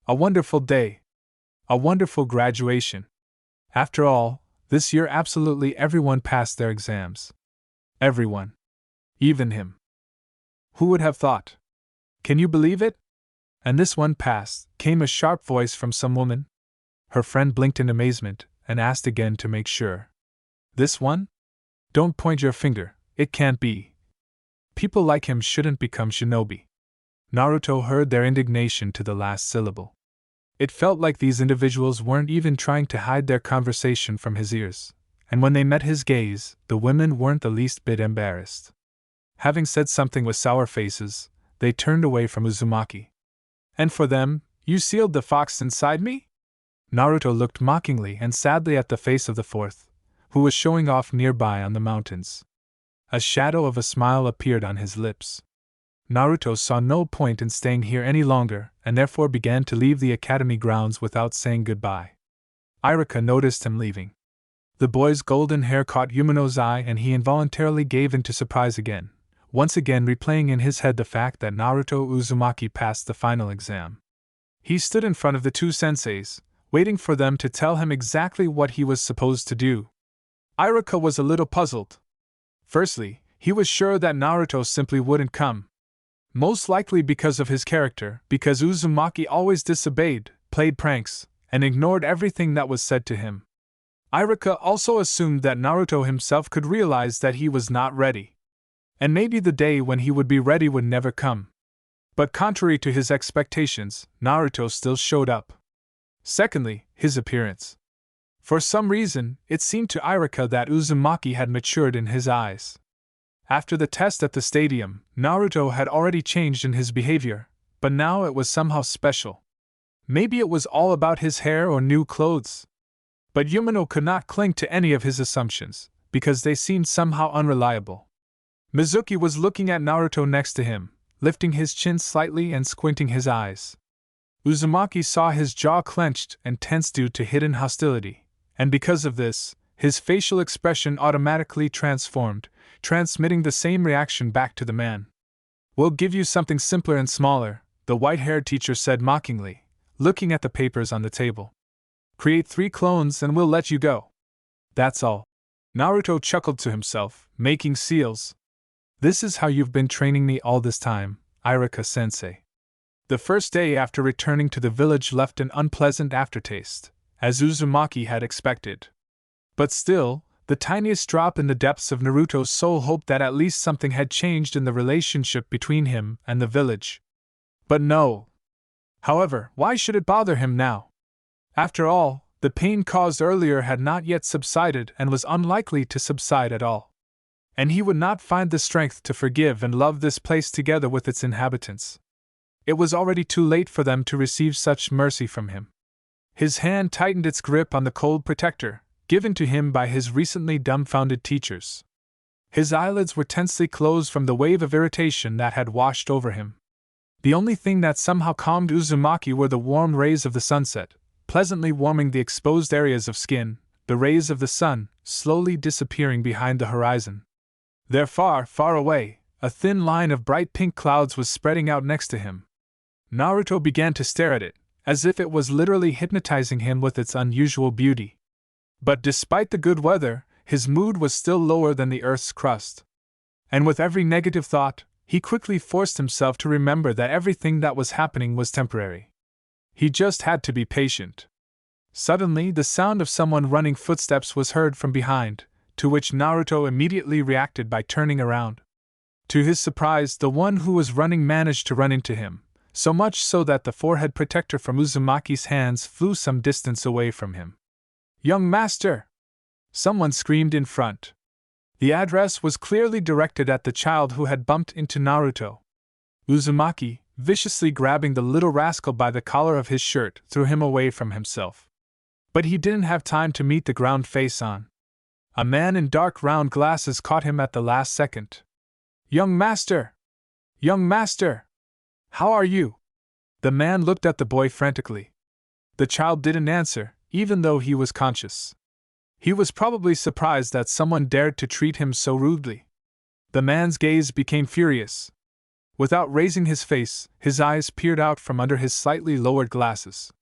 A wonderful day! A wonderful graduation! After all, this year absolutely everyone passed their exams. Everyone. Even him. Who would have thought? Can you believe it? And this one passed, came a sharp voice from some woman. Her friend blinked in amazement, and asked again to make sure. This one? Don't point your finger, it can't be. People like him shouldn't become shinobi. Naruto heard their indignation to the last syllable. It felt like these individuals weren't even trying to hide their conversation from his ears, and when they met his gaze, the women weren't the least bit embarrassed. Having said something with sour faces, they turned away from Uzumaki. And for them, you sealed the fox inside me? Naruto looked mockingly and sadly at the face of the fourth, who was showing off nearby on the mountains. A shadow of a smile appeared on his lips. Naruto saw no point in staying here any longer, and therefore began to leave the academy grounds without saying goodbye. Irika noticed him leaving. The boy's golden hair caught Yumano's eye, and he involuntarily gave into surprise again, once again replaying in his head the fact that Naruto Uzumaki passed the final exam. He stood in front of the two senseis, waiting for them to tell him exactly what he was supposed to do. Irika was a little puzzled. Firstly, he was sure that Naruto simply wouldn't come. Most likely because of his character, because Uzumaki always disobeyed, played pranks, and ignored everything that was said to him. Irika also assumed that Naruto himself could realize that he was not ready. And maybe the day when he would be ready would never come. But contrary to his expectations, Naruto still showed up. Secondly, his appearance. For some reason, it seemed to Irika that Uzumaki had matured in his eyes. After the test at the stadium, Naruto had already changed in his behavior, but now it was somehow special. Maybe it was all about his hair or new clothes. But Yumano could not cling to any of his assumptions, because they seemed somehow unreliable. Mizuki was looking at Naruto next to him, lifting his chin slightly and squinting his eyes. Uzumaki saw his jaw clenched and tense due to hidden hostility, and because of this, his facial expression automatically transformed, transmitting the same reaction back to the man. We'll give you something simpler and smaller, the white-haired teacher said mockingly, looking at the papers on the table. Create 3 clones and we'll let you go. That's all. Naruto chuckled to himself, making seals. This is how you've been training me all this time, Irika-sensei. The first day after returning to the village left an unpleasant aftertaste, as Uzumaki had expected. But still, the tiniest drop in the depths of Naruto's soul hoped that at least something had changed in the relationship between him and the village. But no. However, why should it bother him now? After all, the pain caused earlier had not yet subsided and was unlikely to subside at all. And he would not find the strength to forgive and love this place together with its inhabitants. It was already too late for them to receive such mercy from him. His hand tightened its grip on the cold protector, given to him by his recently dumbfounded teachers. His eyelids were tensely closed from the wave of irritation that had washed over him. The only thing that somehow calmed Uzumaki were the warm rays of the sunset, pleasantly warming the exposed areas of skin, the rays of the sun, slowly disappearing behind the horizon. There, far, far away, a thin line of bright pink clouds was spreading out next to him. Naruto began to stare at it, as if it was literally hypnotizing him with its unusual beauty. But despite the good weather, his mood was still lower than the Earth's crust. And with every negative thought, he quickly forced himself to remember that everything that was happening was temporary. He just had to be patient. Suddenly, the sound of someone running footsteps was heard from behind, to which Naruto immediately reacted by turning around. To his surprise, the one who was running managed to run into him, so much so that the forehead protector from Uzumaki's hands flew some distance away from him. "Young master!" Someone screamed in front. The address was clearly directed at the child who had bumped into Naruto. Uzumaki, viciously grabbing the little rascal by the collar of his shirt, threw him away from himself. But he didn't have time to meet the ground face on. A man in dark round glasses caught him at the last second. "Young master! Young master! How are you?" The man looked at the boy frantically. The child didn't answer, even though he was conscious. He was probably surprised that someone dared to treat him so rudely. The man's gaze became furious. Without raising his face, his eyes peered out from under his slightly lowered glasses.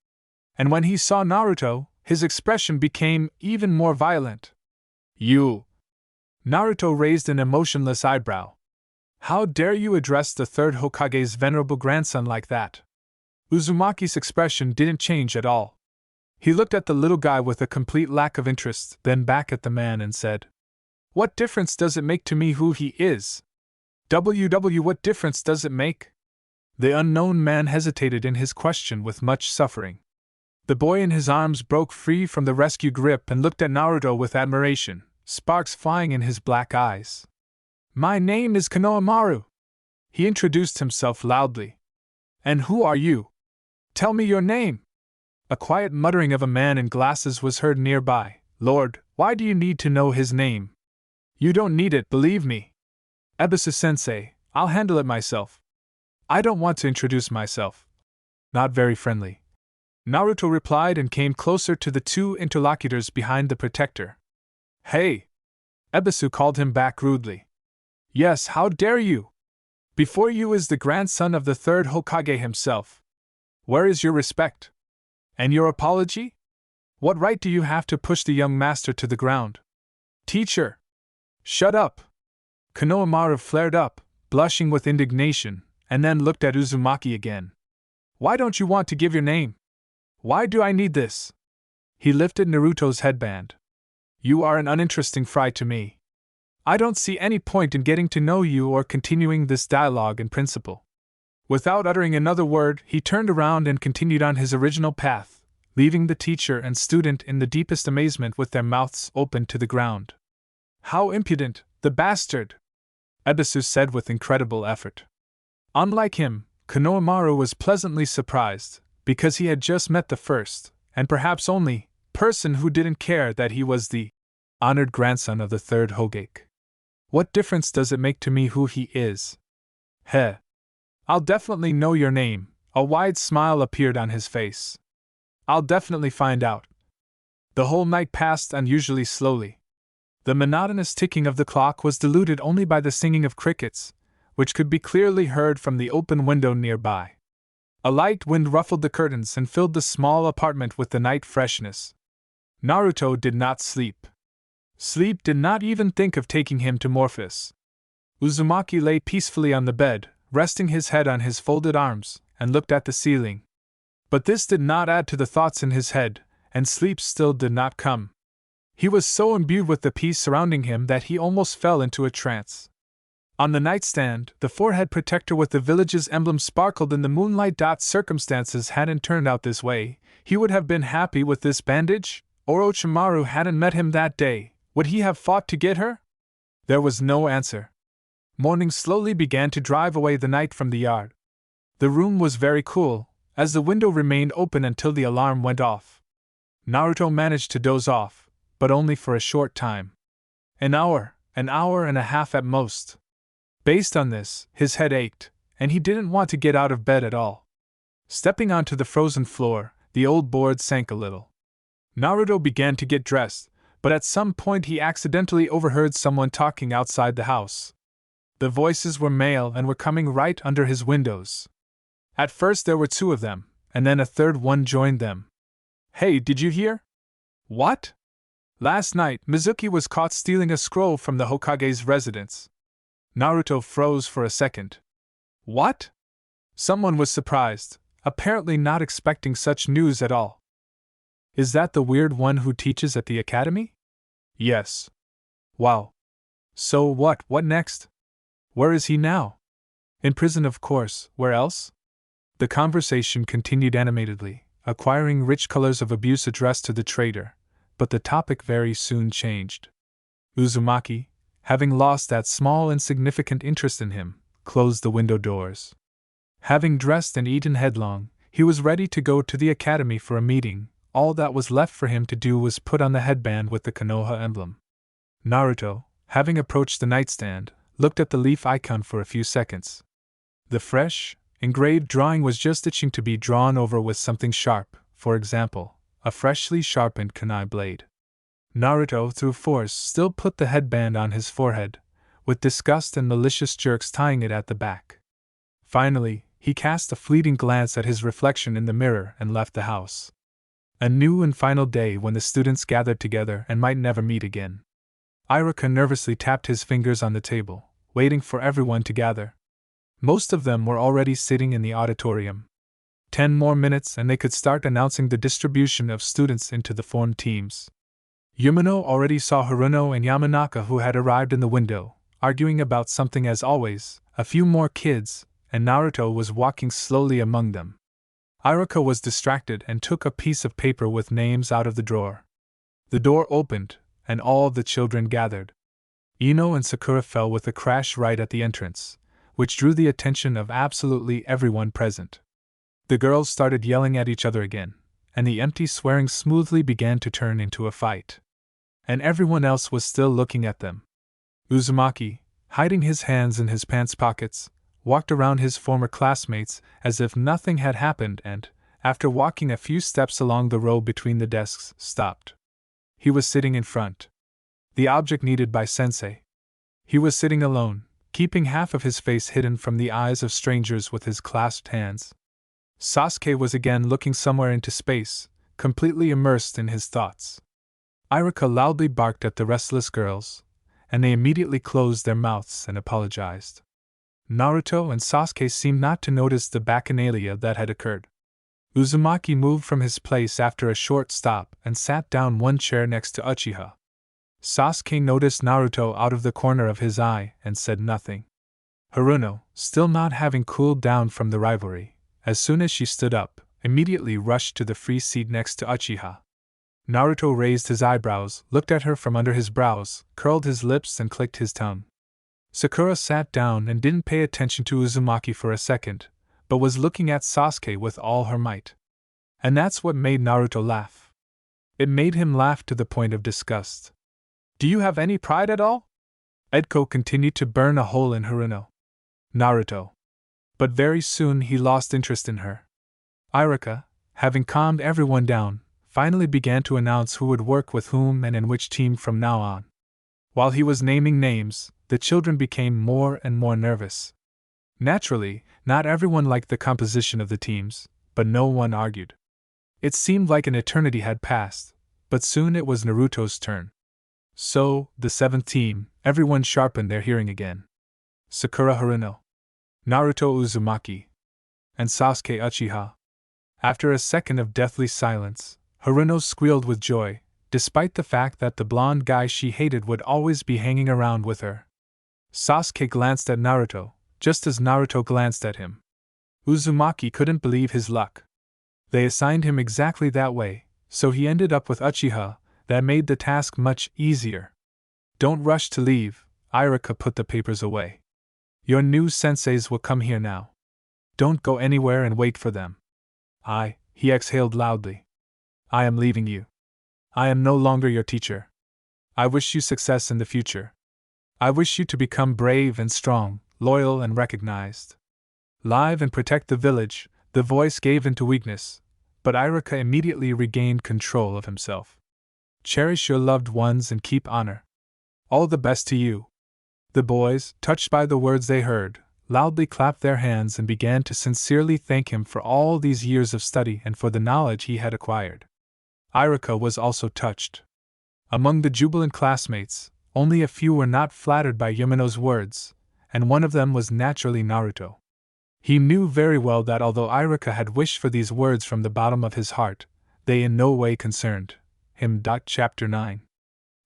And when he saw Naruto, his expression became even more violent. "You!" Naruto raised an emotionless eyebrow. "How dare you address the third Hokage's venerable grandson like that?" Uzumaki's expression didn't change at all. He looked at the little guy with a complete lack of interest, then back at the man and said, "What difference does it make to me who he is? What difference does it make?" The unknown man hesitated in his question with much suffering. The boy in his arms broke free from the rescue grip and looked at Naruto with admiration, sparks flying in his black eyes. "My name is Konohamaru." He introduced himself loudly. "And who are you? Tell me your name." A quiet muttering of a man in glasses was heard nearby. "Lord, why do you need to know his name? You don't need it, believe me. Ebisu-sensei, I'll handle it myself." "I don't want to introduce myself." "Not very friendly," Naruto replied and came closer to the two interlocutors behind the protector. "Hey!" Ebisu called him back rudely. "Yes, how dare you? Before you is the grandson of the third Hokage himself. Where is your respect? And your apology? What right do you have to push the young master to the ground?" "Teacher!" "Shut up!" Konohamaru flared up, blushing with indignation, and then looked at Uzumaki again. "Why don't you want to give your name? Why do I need this?" He lifted Naruto's headband. "You are an uninteresting fry to me. I don't see any point in getting to know you or continuing this dialogue in principle." Without uttering another word, he turned around and continued on his original path, leaving the teacher and student in the deepest amazement with their mouths open to the ground. "How impudent, the bastard!" Ebisu said with incredible effort. Unlike him, Konohamaru was pleasantly surprised, because he had just met the first, and perhaps only, person who didn't care that he was the honored grandson of the third Hokage. "What difference does it make to me who he is? Heh! I'll definitely know your name." A wide smile appeared on his face. "I'll definitely find out." The whole night passed unusually slowly. The monotonous ticking of the clock was diluted only by the singing of crickets, which could be clearly heard from the open window nearby. A light wind ruffled the curtains and filled the small apartment with the night freshness. Naruto did not sleep. Sleep did not even think of taking him to Morphus. Uzumaki lay peacefully on the bed, resting his head on his folded arms, and looked at the ceiling. But this did not add to the thoughts in his head, and sleep still did not come. He was so imbued with the peace surrounding him that he almost fell into a trance. On the nightstand, the forehead protector with the village's emblem sparkled in the moonlight. Circumstances hadn't turned out this way. He would have been happy with this bandage? Orochimaru hadn't met him that day. Would he have fought to get her? There was no answer. Morning slowly began to drive away the night from the yard. The room was very cool, as the window remained open until the alarm went off. Naruto managed to doze off, but only for a short time. An hour and a half at most. Based on this, his head ached, and he didn't want to get out of bed at all. Stepping onto the frozen floor, the old board sank a little. Naruto began to get dressed, but at some point he accidentally overheard someone talking outside the house. The voices were male and were coming right under his windows. At first there were two of them, and then a third one joined them. "Hey, did you hear?" "What?" Last night, Mizuki was caught stealing a scroll from the Hokage's residence. Naruto froze for a second. What? Someone was surprised, apparently not expecting such news at all. Is that the weird one who teaches at the academy? Yes. Wow. So what next? Where is he now? In prison, of course, where else? The conversation continued animatedly, acquiring rich colors of abuse addressed to the traitor, but the topic very soon changed. Uzumaki, having lost that small insignificant interest in him, closed the window doors. Having dressed and eaten headlong, he was ready to go to the academy for a meeting. All that was left for him to do was put on the headband with the Konoha emblem. Naruto, having approached the nightstand, looked at the leaf icon for a few seconds. The fresh, engraved drawing was just itching to be drawn over with something sharp, for example, a freshly sharpened kunai blade. Naruto, through force, still put the headband on his forehead, with disgust and malicious jerks tying it at the back. Finally, he cast a fleeting glance at his reflection in the mirror and left the house. A new and final day when the students gathered together and might never meet again. Iruka nervously tapped his fingers on the table, waiting for everyone to gather. Most of them were already sitting in the auditorium. 10 more minutes and they could start announcing the distribution of students into the formed teams. Yumino already saw Haruno and Yamanaka, who had arrived in the window, arguing about something as always, a few more kids, and Naruto was walking slowly among them. Iruka was distracted and took a piece of paper with names out of the drawer. The door opened, and all the children gathered. Ino and Sakura fell with a crash right at the entrance, which drew the attention of absolutely everyone present. The girls started yelling at each other again, and the empty swearing smoothly began to turn into a fight. And everyone else was still looking at them. Uzumaki, hiding his hands in his pants pockets, walked around his former classmates as if nothing had happened and, after walking a few steps along the row between the desks, stopped. He was sitting in front. The object needed by Sensei. He was sitting alone, keeping half of his face hidden from the eyes of strangers with his clasped hands. Sasuke was again looking somewhere into space, completely immersed in his thoughts. Iruka loudly barked at the restless girls, and they immediately closed their mouths and apologized. Naruto and Sasuke seemed not to notice the bacchanalia that had occurred. Uzumaki moved from his place after a short stop and sat down one chair next to Uchiha. Sasuke noticed Naruto out of the corner of his eye and said nothing. Haruno, still not having cooled down from the rivalry, as soon as she stood up, immediately rushed to the free seat next to Uchiha. Naruto raised his eyebrows, looked at her from under his brows, curled his lips and clicked his tongue. Sakura sat down and didn't pay attention to Uzumaki for a second, but was looking at Sasuke with all her might. And that's what made Naruto laugh. It made him laugh to the point of disgust. Do you have any pride at all? Edko continued to burn a hole in Haruno. Naruto. But very soon he lost interest in her. Iruka, having calmed everyone down, finally began to announce who would work with whom and in which team from now on. While he was naming names, the children became more and more nervous. Naturally, not everyone liked the composition of the teams, but no one argued. It seemed like an eternity had passed, but soon it was Naruto's turn. So, the 7th team, everyone sharpened their hearing again. Sakura Haruno, Naruto Uzumaki, and Sasuke Uchiha. After a second of deathly silence, Haruno squealed with joy, despite the fact that the blonde guy she hated would always be hanging around with her. Sasuke glanced at Naruto, just as Naruto glanced at him. Uzumaki couldn't believe his luck. They assigned him exactly that way, so he ended up with Uchiha. That made the task much easier. Don't rush to leave, Iruka put the papers away. Your new senseis will come here now. Don't go anywhere and wait for them. He exhaled loudly. I am leaving you. I am no longer your teacher. I wish you success in the future. I wish you to become brave and strong, loyal and recognized. Live and protect the village. The voice gave into weakness, but Iruka immediately regained control of himself. Cherish your loved ones and keep honor. All the best to you. The boys, touched by the words they heard, loudly clapped their hands and began to sincerely thank him for all these years of study and for the knowledge he had acquired. Iruka was also touched. Among the jubilant classmates, only a few were not flattered by Yamano's words, and one of them was naturally Naruto. He knew very well that although Irika had wished for these words from the bottom of his heart, they in no way concerned him. Chapter 9.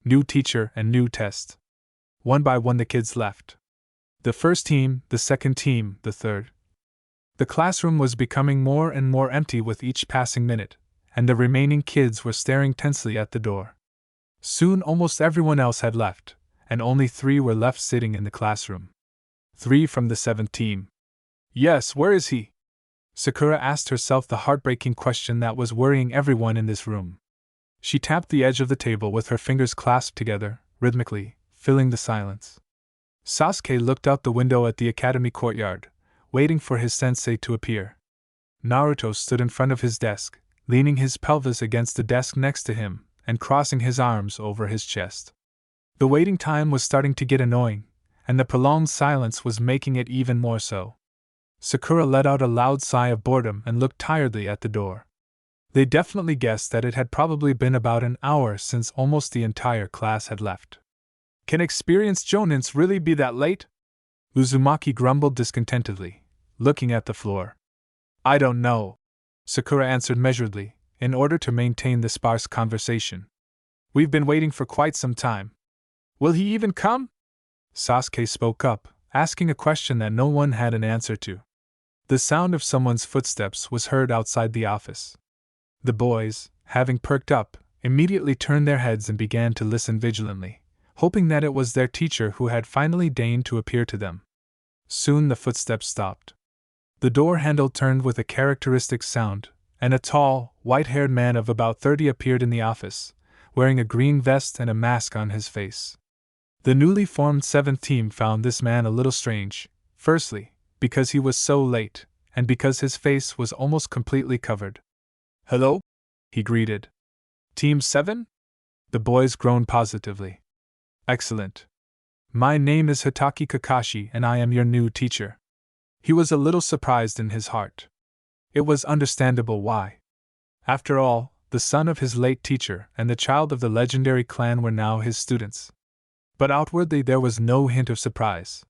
New teacher and new test. One by one the kids left. The first team, the second team, the third. The classroom was becoming more and more empty with each passing minute, and the remaining kids were staring tensely at the door. Soon almost everyone else had left, and only 3 were left sitting in the classroom. 3 from the 7th team. Yes, where is he? Sakura asked herself the heartbreaking question that was worrying everyone in this room. She tapped the edge of the table with her fingers clasped together, rhythmically, filling the silence. Sasuke looked out the window at the academy courtyard, waiting for his sensei to appear. Naruto stood in front of his desk, leaning his pelvis against the desk next to him, and crossing his arms over his chest. The waiting time was starting to get annoying, and the prolonged silence was making it even more so. Sakura let out a loud sigh of boredom and looked tiredly at the door. They definitely guessed that it had probably been about an hour since almost the entire class had left. Can experienced jonins really be that late? Uzumaki grumbled discontentedly, looking at the floor. I don't know, Sakura answered measuredly, in order to maintain the sparse conversation. We've been waiting for quite some time. Will he even come? Sasuke spoke up, asking a question that no one had an answer to. The sound of someone's footsteps was heard outside the office. The boys, having perked up, immediately turned their heads and began to listen vigilantly, hoping that it was their teacher who had finally deigned to appear to them. Soon the footsteps stopped. The door handle turned with a characteristic sound, and a tall, white-haired man of about 30 appeared in the office, wearing a green vest and a mask on his face. The newly formed 7th team found this man a little strange, firstly, because he was so late, and because his face was almost completely covered. Hello? He greeted. Team 7? The boys groaned positively. Excellent. My name is Hitaki Kakashi and I am your new teacher. He was a little surprised in his heart. It was understandable why. After all, the son of his late teacher and the child of the legendary clan were now his students. But outwardly there was no hint of surprise.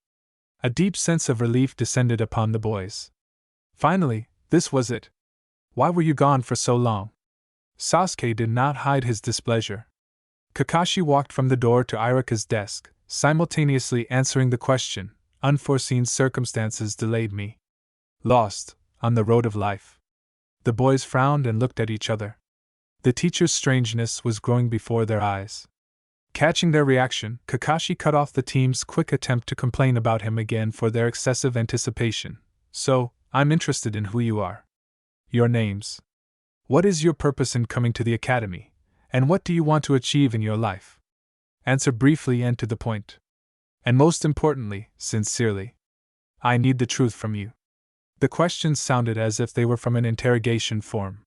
A deep sense of relief descended upon the boys. Finally, this was it. Why were you gone for so long? Sasuke did not hide his displeasure. Kakashi walked from the door to Irika's desk, simultaneously answering the question. Unforeseen circumstances delayed me. Lost, on the road of life. The boys frowned and looked at each other. The teacher's strangeness was growing before their eyes. Catching their reaction, Kakashi cut off the team's quick attempt to complain about him again for their excessive anticipation. So, I'm interested in who you are. Your names. What is your purpose in coming to the academy, and what do you want to achieve in your life? Answer briefly and to the point. And most importantly, sincerely. I need the truth from you. The questions sounded as if they were from an interrogation form.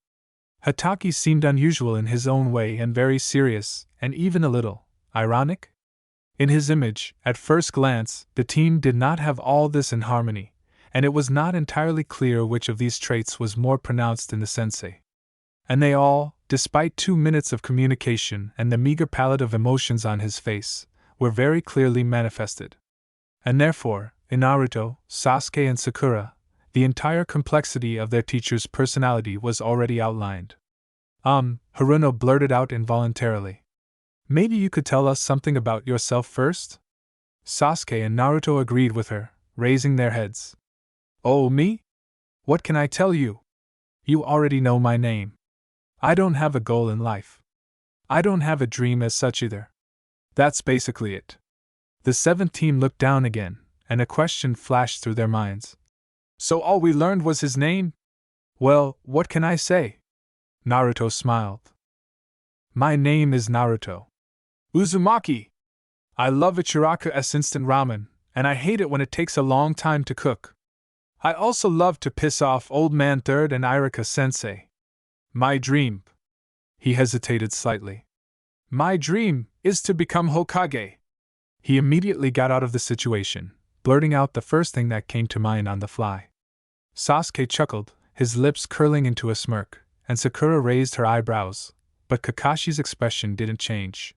Hitaki seemed unusual in his own way and very serious, and even a little ironic? In his image, at first glance, the team did not have all this in harmony, and it was not entirely clear which of these traits was more pronounced in the sensei. And they all, despite 2 minutes of communication and the meager palette of emotions on his face, were very clearly manifested. And therefore, in Naruto, Sasuke and Sakura, the entire complexity of their teacher's personality was already outlined. Haruno blurted out involuntarily. Maybe you could tell us something about yourself first? Sasuke and Naruto agreed with her, raising their heads. Oh, me? What can I tell you? You already know my name. I don't have a goal in life. I don't have a dream as such either. That's basically it. The 7th team looked down again, and a question flashed through their minds. So all we learned was his name? Well, what can I say? Naruto smiled. My name is Naruto. Uzumaki! I love Ichiraka's instant ramen, and I hate it when it takes a long time to cook. I also love to piss off Old Man Third and Irika-sensei. My dream. He hesitated slightly. My dream is to become Hokage. He immediately got out of the situation, blurting out the first thing that came to mind on the fly. Sasuke chuckled, his lips curling into a smirk, and Sakura raised her eyebrows, but Kakashi's expression didn't change.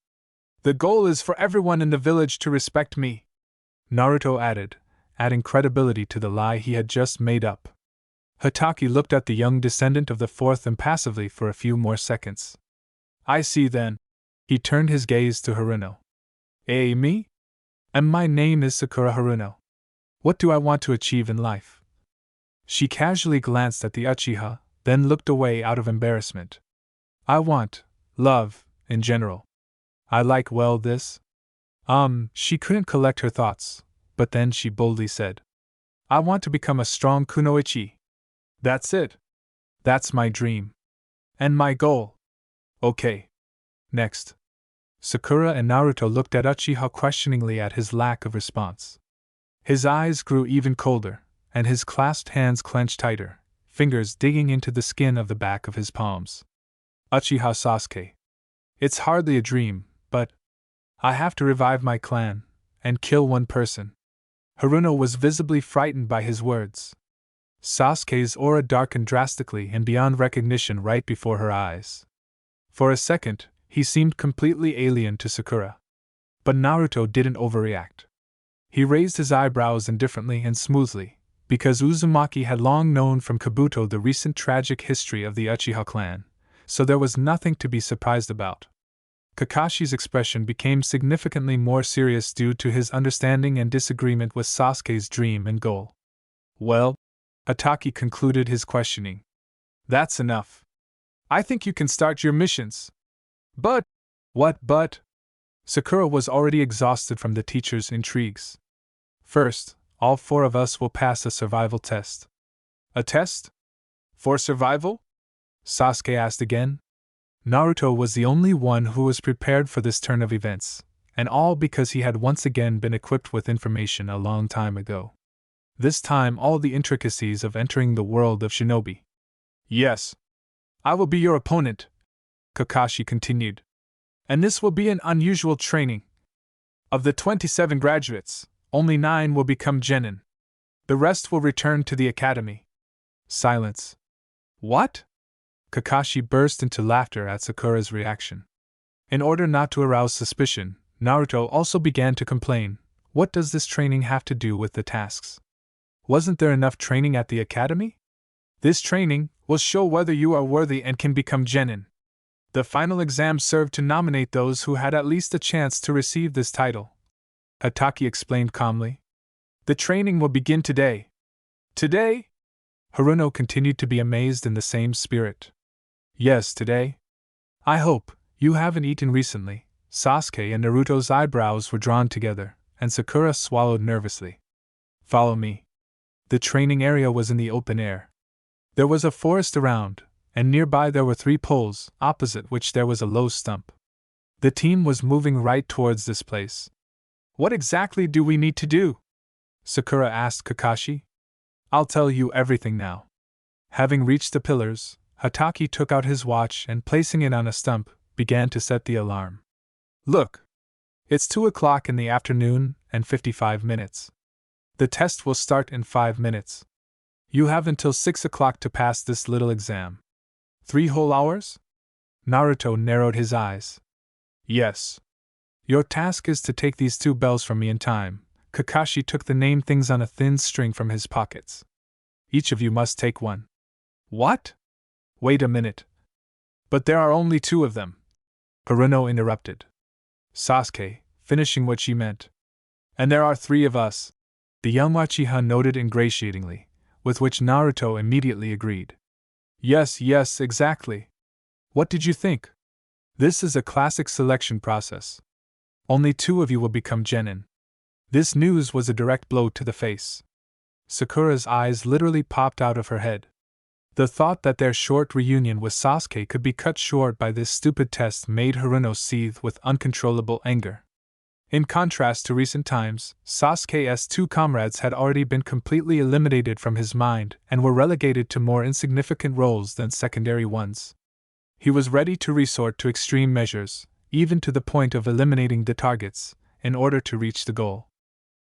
The goal is for everyone in the village to respect me, Naruto added, adding credibility to the lie he had just made up. Hatake looked at the young descendant of the fourth impassively for a few more seconds. I see then. He turned his gaze to Haruno. Me? And my name is Sakura Haruno. What do I want to achieve in life? She casually glanced at the Uchiha, then looked away out of embarrassment. I want love, in general. I like this. She couldn't collect her thoughts, but then she boldly said, I want to become a strong kunoichi. That's it. That's my dream. And my goal. Okay. Next. Sakura and Naruto looked at Uchiha questioningly at his lack of response. His eyes grew even colder, and his clasped hands clenched tighter, fingers digging into the skin of the back of his palms. Uchiha Sasuke. It's hardly a dream, but I have to revive my clan and kill one person. Haruno was visibly frightened by his words. Sasuke's aura darkened drastically and beyond recognition right before her eyes. For a second, he seemed completely alien to Sakura. But Naruto didn't overreact. He raised his eyebrows indifferently and smoothly, because Uzumaki had long known from Kabuto the recent tragic history of the Uchiha clan, so there was nothing to be surprised about. Kakashi's expression became significantly more serious due to his understanding and disagreement with Sasuke's dream and goal. Well, Hatake concluded his questioning. That's enough. I think you can start your missions. But? What but? Sakura was already exhausted from the teacher's intrigues. First, all four of us will pass a survival test. A test? For survival? Sasuke asked again. Naruto was the only one who was prepared for this turn of events, and all because he had once again been equipped with information a long time ago. This time all the intricacies of entering the world of shinobi. Yes. I will be your opponent, Kakashi continued. And this will be an unusual training. Of the 27 graduates, only 9 will become genin. The rest will return to the academy. Silence. What? Kakashi burst into laughter at Sakura's reaction. In order not to arouse suspicion, Naruto also began to complain. What does this training have to do with the tasks? Wasn't there enough training at the academy? This training will show whether you are worthy and can become genin. The final exam served to nominate those who had at least a chance to receive this title. Hatake explained calmly. The training will begin today. Today? Haruno continued to be amazed in the same spirit. Yes, today. I hope you haven't eaten recently. Sasuke and Naruto's eyebrows were drawn together, and Sakura swallowed nervously. Follow me. The training area was in the open air. There was a forest around, and nearby there were 3 poles, opposite which there was a low stump. The team was moving right towards this place. What exactly do we need to do? Sakura asked Kakashi. I'll tell you everything now. Having reached the pillars, Hatake took out his watch and placing it on a stump, began to set the alarm. Look! It's 2 o'clock in the afternoon and 55 minutes. The test will start in 5 minutes. You have until 6 o'clock to pass this little exam. 3 whole hours? Naruto narrowed his eyes. Yes. Your task is to take these 2 bells from me in time. Kakashi took the name things on a thin string from his pockets. Each of you must take one. What? Wait a minute. But there are only 2 of them. Haruno interrupted. Sasuke, finishing what she meant. And there are 3 of us. The young Uchiha noted ingratiatingly, with which Naruto immediately agreed. Yes, exactly. What did you think? This is a classic selection process. Only 2 of you will become genin. This news was a direct blow to the face. Sakura's eyes literally popped out of her head. The thought that their short reunion with Sasuke could be cut short by this stupid test made Haruno seethe with uncontrollable anger. In contrast to recent times, Sasuke's 2 comrades had already been completely eliminated from his mind and were relegated to more insignificant roles than secondary ones. He was ready to resort to extreme measures, even to the point of eliminating the targets, in order to reach the goal.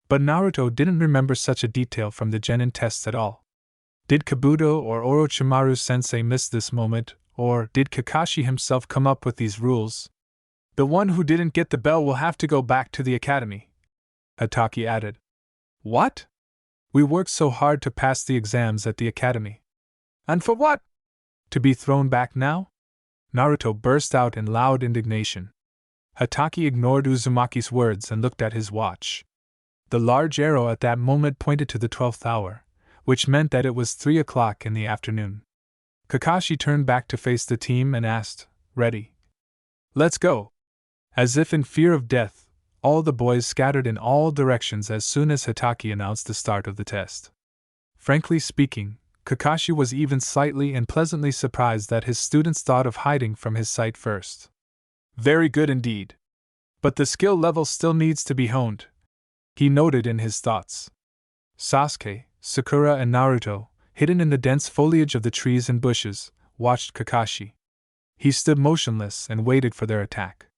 But Naruto didn't remember such a detail from the genin tests at all. Did Kabuto or Orochimaru-sensei miss this moment, or did Kakashi himself come up with these rules? The one who didn't get the bell will have to go back to the academy, Hataki added. What? We worked so hard to pass the exams at the academy. And for what? To be thrown back now? Naruto burst out in loud indignation. Hataki ignored Uzumaki's words and looked at his watch. The large arrow at that moment pointed to the 12th hour, which meant that it was 3 o'clock in the afternoon. Kakashi turned back to face the team and asked, "Ready? Let's go." As if in fear of death, all the boys scattered in all directions as soon as Hataki announced the start of the test. Frankly speaking, Kakashi was even slightly and pleasantly surprised that his students thought of hiding from his sight first. Very good indeed. But the skill level still needs to be honed, he noted in his thoughts. Sasuke, Sakura, and Naruto, hidden in the dense foliage of the trees and bushes, watched Kakashi. He stood motionless and waited for their attack.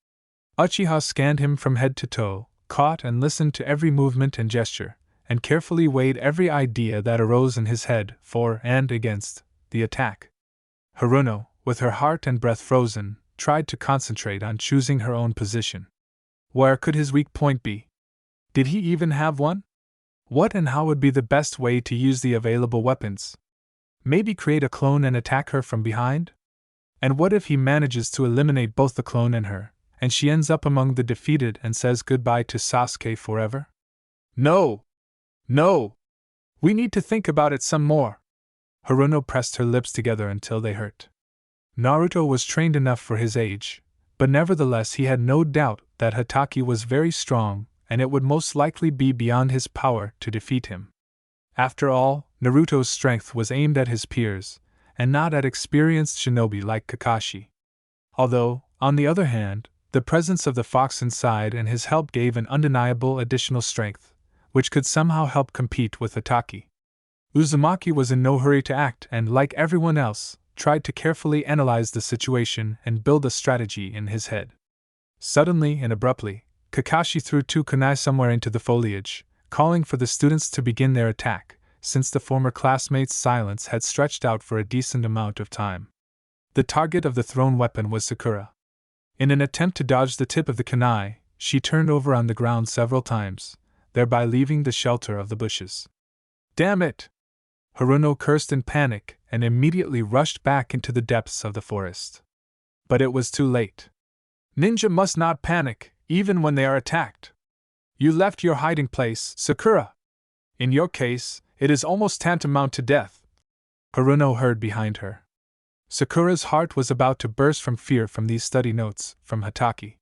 Uchiha scanned him from head to toe, caught and listened to every movement and gesture, and carefully weighed every idea that arose in his head for and against the attack. Haruno, with her heart and breath frozen, tried to concentrate on choosing her own position. Where could his weak point be? Did he even have one? What and how would be the best way to use the available weapons? Maybe create a clone and attack her from behind? And what if he manages to eliminate both the clone and her, and she ends up among the defeated and says goodbye to Sasuke forever? No! No! We need to think about it some more. Haruno pressed her lips together until they hurt. Naruto was trained enough for his age, but nevertheless he had no doubt that Hataki was very strong, and it would most likely be beyond his power to defeat him. After all, Naruto's strength was aimed at his peers, and not at experienced shinobi like Kakashi. Although, on the other hand, the presence of the fox inside and his help gave an undeniable additional strength, which could somehow help compete with Hataki. Uzumaki was in no hurry to act and, like everyone else, tried to carefully analyze the situation and build a strategy in his head. Suddenly and abruptly, Kakashi threw 2 kunai somewhere into the foliage, calling for the students to begin their attack, since the former classmates' silence had stretched out for a decent amount of time. The target of the thrown weapon was Sakura. In an attempt to dodge the tip of the kunai, she turned over on the ground several times, thereby leaving the shelter of the bushes. Damn it! Haruno cursed in panic and immediately rushed back into the depths of the forest. But it was too late. Ninja must not panic, even when they are attacked. You left your hiding place, Sakura. In your case, it is almost tantamount to death. Haruno heard behind her. Sakura's heart was about to burst from fear from these study notes from Hataki.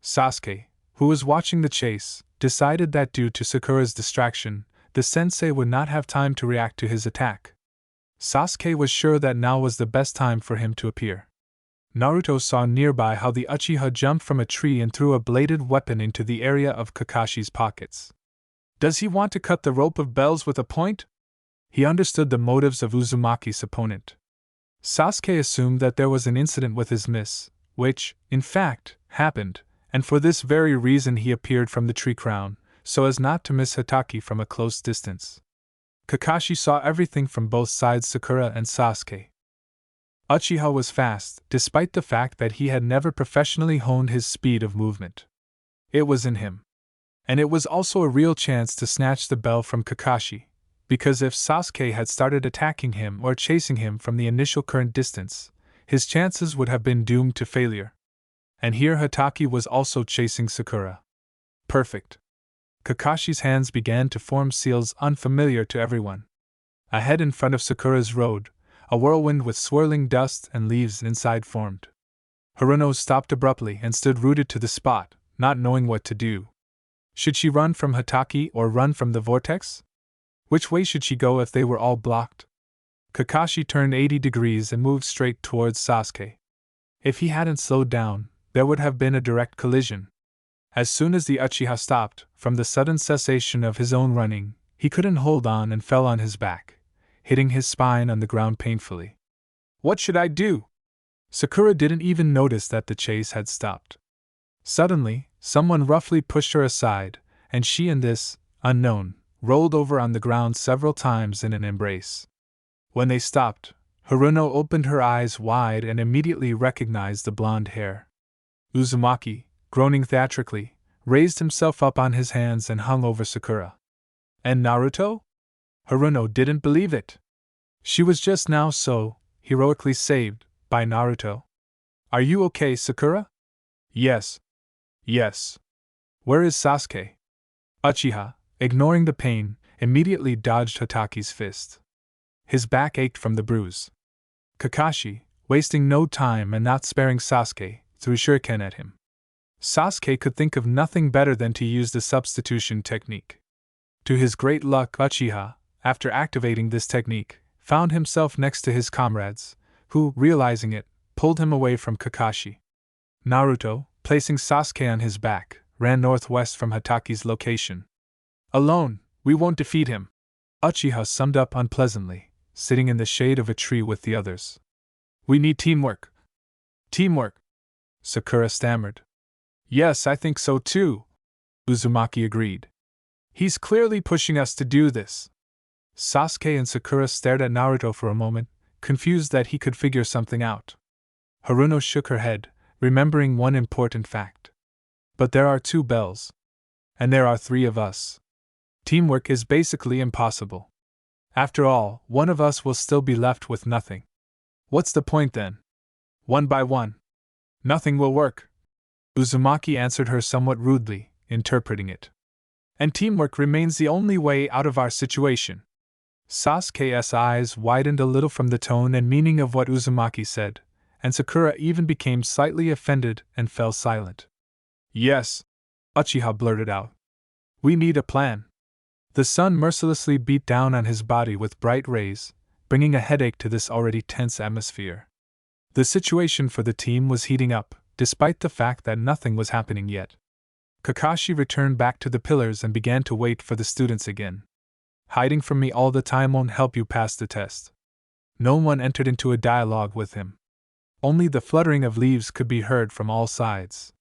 Sasuke, who was watching the chase, decided that due to Sakura's distraction, the sensei would not have time to react to his attack. Sasuke was sure that now was the best time for him to appear. Naruto saw nearby how the Uchiha jumped from a tree and threw a bladed weapon into the area of Kakashi's pockets. Does he want to cut the rope of bells with a point? He understood the motives of Uzumaki's opponent. Sasuke assumed that there was an incident with his miss, which, in fact, happened, and for this very reason he appeared from the tree crown, so as not to miss Hataki from a close distance. Kakashi saw everything from both sides, Sakura and Sasuke. Uchiha was fast, despite the fact that he had never professionally honed his speed of movement. It was in him. And it was also a real chance to snatch the bell from Kakashi, because if Sasuke had started attacking him or chasing him from the initial current distance, his chances would have been doomed to failure. And here Hataki was also chasing Sakura. Perfect. Kakashi's hands began to form seals unfamiliar to everyone. Ahead in front of Sakura's road, a whirlwind with swirling dust and leaves inside formed. Haruno stopped abruptly and stood rooted to the spot, not knowing what to do. Should she run from Hataki or run from the vortex? Which way should she go if they were all blocked? Kakashi turned 80 degrees and moved straight towards Sasuke. If he hadn't slowed down, there would have been a direct collision. As soon as the Uchiha stopped, from the sudden cessation of his own running, he couldn't hold on and fell on his back, hitting his spine on the ground painfully. What should I do? Sakura didn't even notice that the chase had stopped. Suddenly, someone roughly pushed her aside, and she and this unknown rolled over on the ground several times in an embrace. When they stopped, Haruno opened her eyes wide and immediately recognized the blonde hair. Uzumaki, groaning theatrically, raised himself up on his hands and hung over Sakura. And Naruto? Haruno didn't believe it. She was just now so heroically saved by Naruto. Are you okay, Sakura? Yes. Yes. Where is Sasuke? Uchiha, ignoring the pain, immediately dodged Hataki's fist. His back ached from the bruise. Kakashi, wasting no time and not sparing Sasuke, threw shuriken at him. Sasuke could think of nothing better than to use the substitution technique. To his great luck, Uchiha, after activating this technique, found himself next to his comrades, who, realizing it, pulled him away from Kakashi. Naruto, placing Sasuke on his back, ran northwest from Hataki's location. Alone, we won't defeat him, Uchiha summed up unpleasantly, sitting in the shade of a tree with the others. We need teamwork. Teamwork, Sakura stammered. Yes, I think so too, Uzumaki agreed. He's clearly pushing us to do this. Sasuke and Sakura stared at Naruto for a moment, confused that he could figure something out. Haruno shook her head, remembering one important fact. But there are 2 bells. And there are 3 of us. Teamwork is basically impossible. After all, one of us will still be left with nothing. What's the point then? One by one. Nothing will work. Uzumaki answered her somewhat rudely, interpreting it. And teamwork remains the only way out of our situation. Sasuke's eyes widened a little from the tone and meaning of what Uzumaki said, and Sakura even became slightly offended and fell silent. Yes, Uchiha blurted out. We need a plan. The sun mercilessly beat down on his body with bright rays, bringing a headache to this already tense atmosphere. The situation for the team was heating up, despite the fact that nothing was happening yet. Kakashi returned back to the pillars and began to wait for the students again. Hiding from me all the time won't help you pass the test. No one entered into a dialogue with him. Only the fluttering of leaves could be heard from all sides.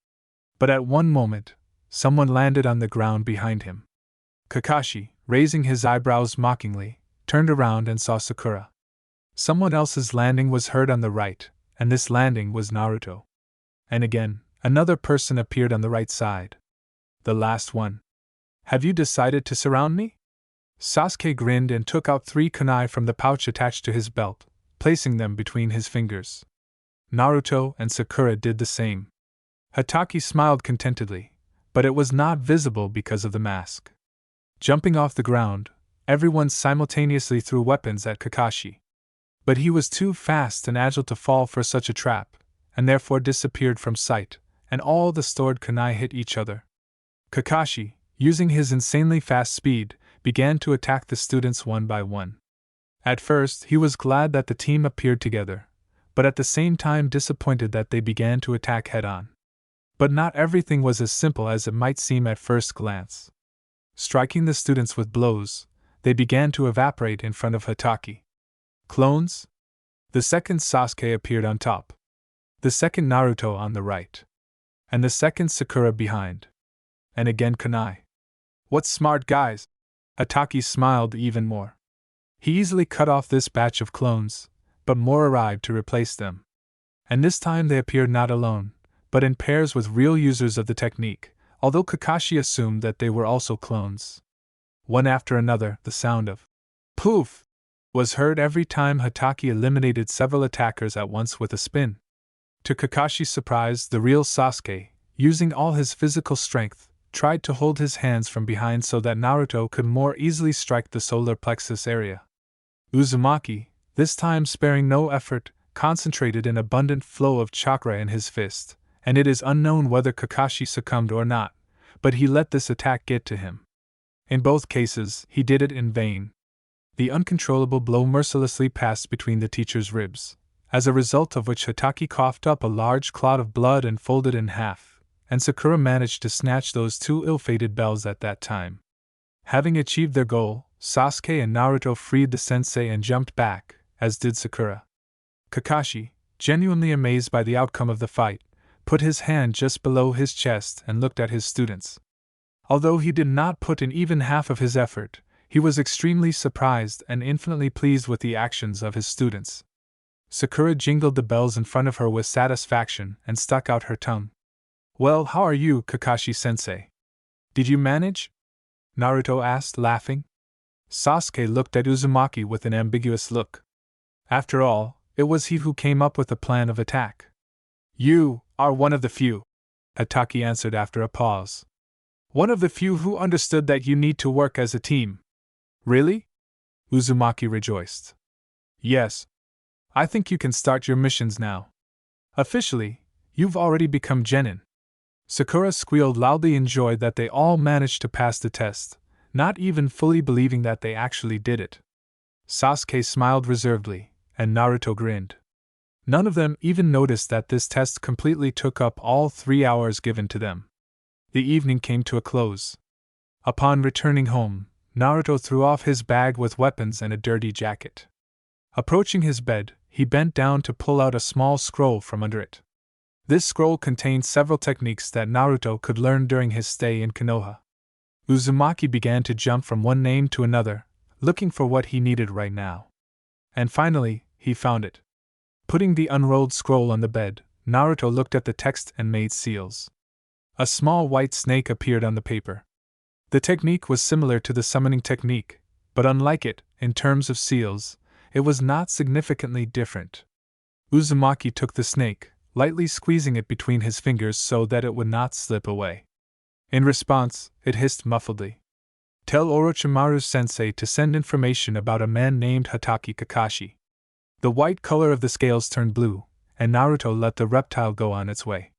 But at one moment, someone landed on the ground behind him. Kakashi, raising his eyebrows mockingly, turned around and saw Sakura. Someone else's landing was heard on the right, and this landing was Naruto. And again, another person appeared on the right side. The last one. Have you decided to surround me? Sasuke grinned and took out 3 kunai from the pouch attached to his belt, placing them between his fingers. Naruto and Sakura did the same. Hataki smiled contentedly, but it was not visible because of the mask. Jumping off the ground, everyone simultaneously threw weapons at Kakashi. But he was too fast and agile to fall for such a trap, and therefore disappeared from sight, and all the stored kunai hit each other. Kakashi, using his insanely fast speed, began to attack the students one by one. At first, he was glad that the team appeared together, but at the same time disappointed that they began to attack head-on. But not everything was as simple as it might seem at first glance. Striking the students with blows, they began to evaporate in front of Hataki. Clones? The second Sasuke appeared on top. The second Naruto on the right. And the second Sakura behind. And again kunai. What smart guys! Hataki smiled even more. He easily cut off this batch of clones, but more arrived to replace them. And this time they appeared not alone, but in pairs with real users of the technique, although Kakashi assumed that they were also clones. One after another, the sound of poof was heard every time Hataki eliminated several attackers at once with a spin. To Kakashi's surprise, the real Sasuke, using all his physical strength, tried to hold his hands from behind so that Naruto could more easily strike the solar plexus area. Uzumaki, this time sparing no effort, concentrated an abundant flow of chakra in his fist, and it is unknown whether Kakashi succumbed or not, but he let this attack get to him. In both cases, he did it in vain. The uncontrollable blow mercilessly passed between the teacher's ribs, as a result of which Hataki coughed up a large clot of blood and folded in half, and Sakura managed to snatch those 2 ill-fated bells at that time. Having achieved their goal, Sasuke and Naruto freed the sensei and jumped back, as did Sakura. Kakashi, genuinely amazed by the outcome of the fight, put his hand just below his chest and looked at his students. Although he did not put in even half of his effort, he was extremely surprised and infinitely pleased with the actions of his students. Sakura jingled the bells in front of her with satisfaction and stuck out her tongue. Well, how are you, Kakashi-sensei? Did you manage? Naruto asked, laughing. Sasuke looked at Uzumaki with an ambiguous look. After all, it was he who came up with the plan of attack. You are one of the few, Hatake answered after a pause. One of the few who understood that you need to work as a team. Really? Uzumaki rejoiced. Yes. I think you can start your missions now. Officially, you've already become genin. Sakura squealed loudly in joy that they all managed to pass the test, not even fully believing that they actually did it. Sasuke smiled reservedly, and Naruto grinned. None of them even noticed that this test completely took up all 3 hours given to them. The evening came to a close. Upon returning home, Naruto threw off his bag with weapons and a dirty jacket. Approaching his bed, he bent down to pull out a small scroll from under it. This scroll contained several techniques that Naruto could learn during his stay in Konoha. Uzumaki began to jump from one name to another, looking for what he needed right now. And finally, he found it. Putting the unrolled scroll on the bed, Naruto looked at the text and made seals. A small white snake appeared on the paper. The technique was similar to the summoning technique, but unlike it, in terms of seals, it was not significantly different. Uzumaki took the snake, lightly squeezing it between his fingers so that it would not slip away. In response, it hissed muffledly. Tell Orochimaru-sensei to send information about a man named Hatake Kakashi. The white color of the scales turned blue, and Naruto let the reptile go on its way.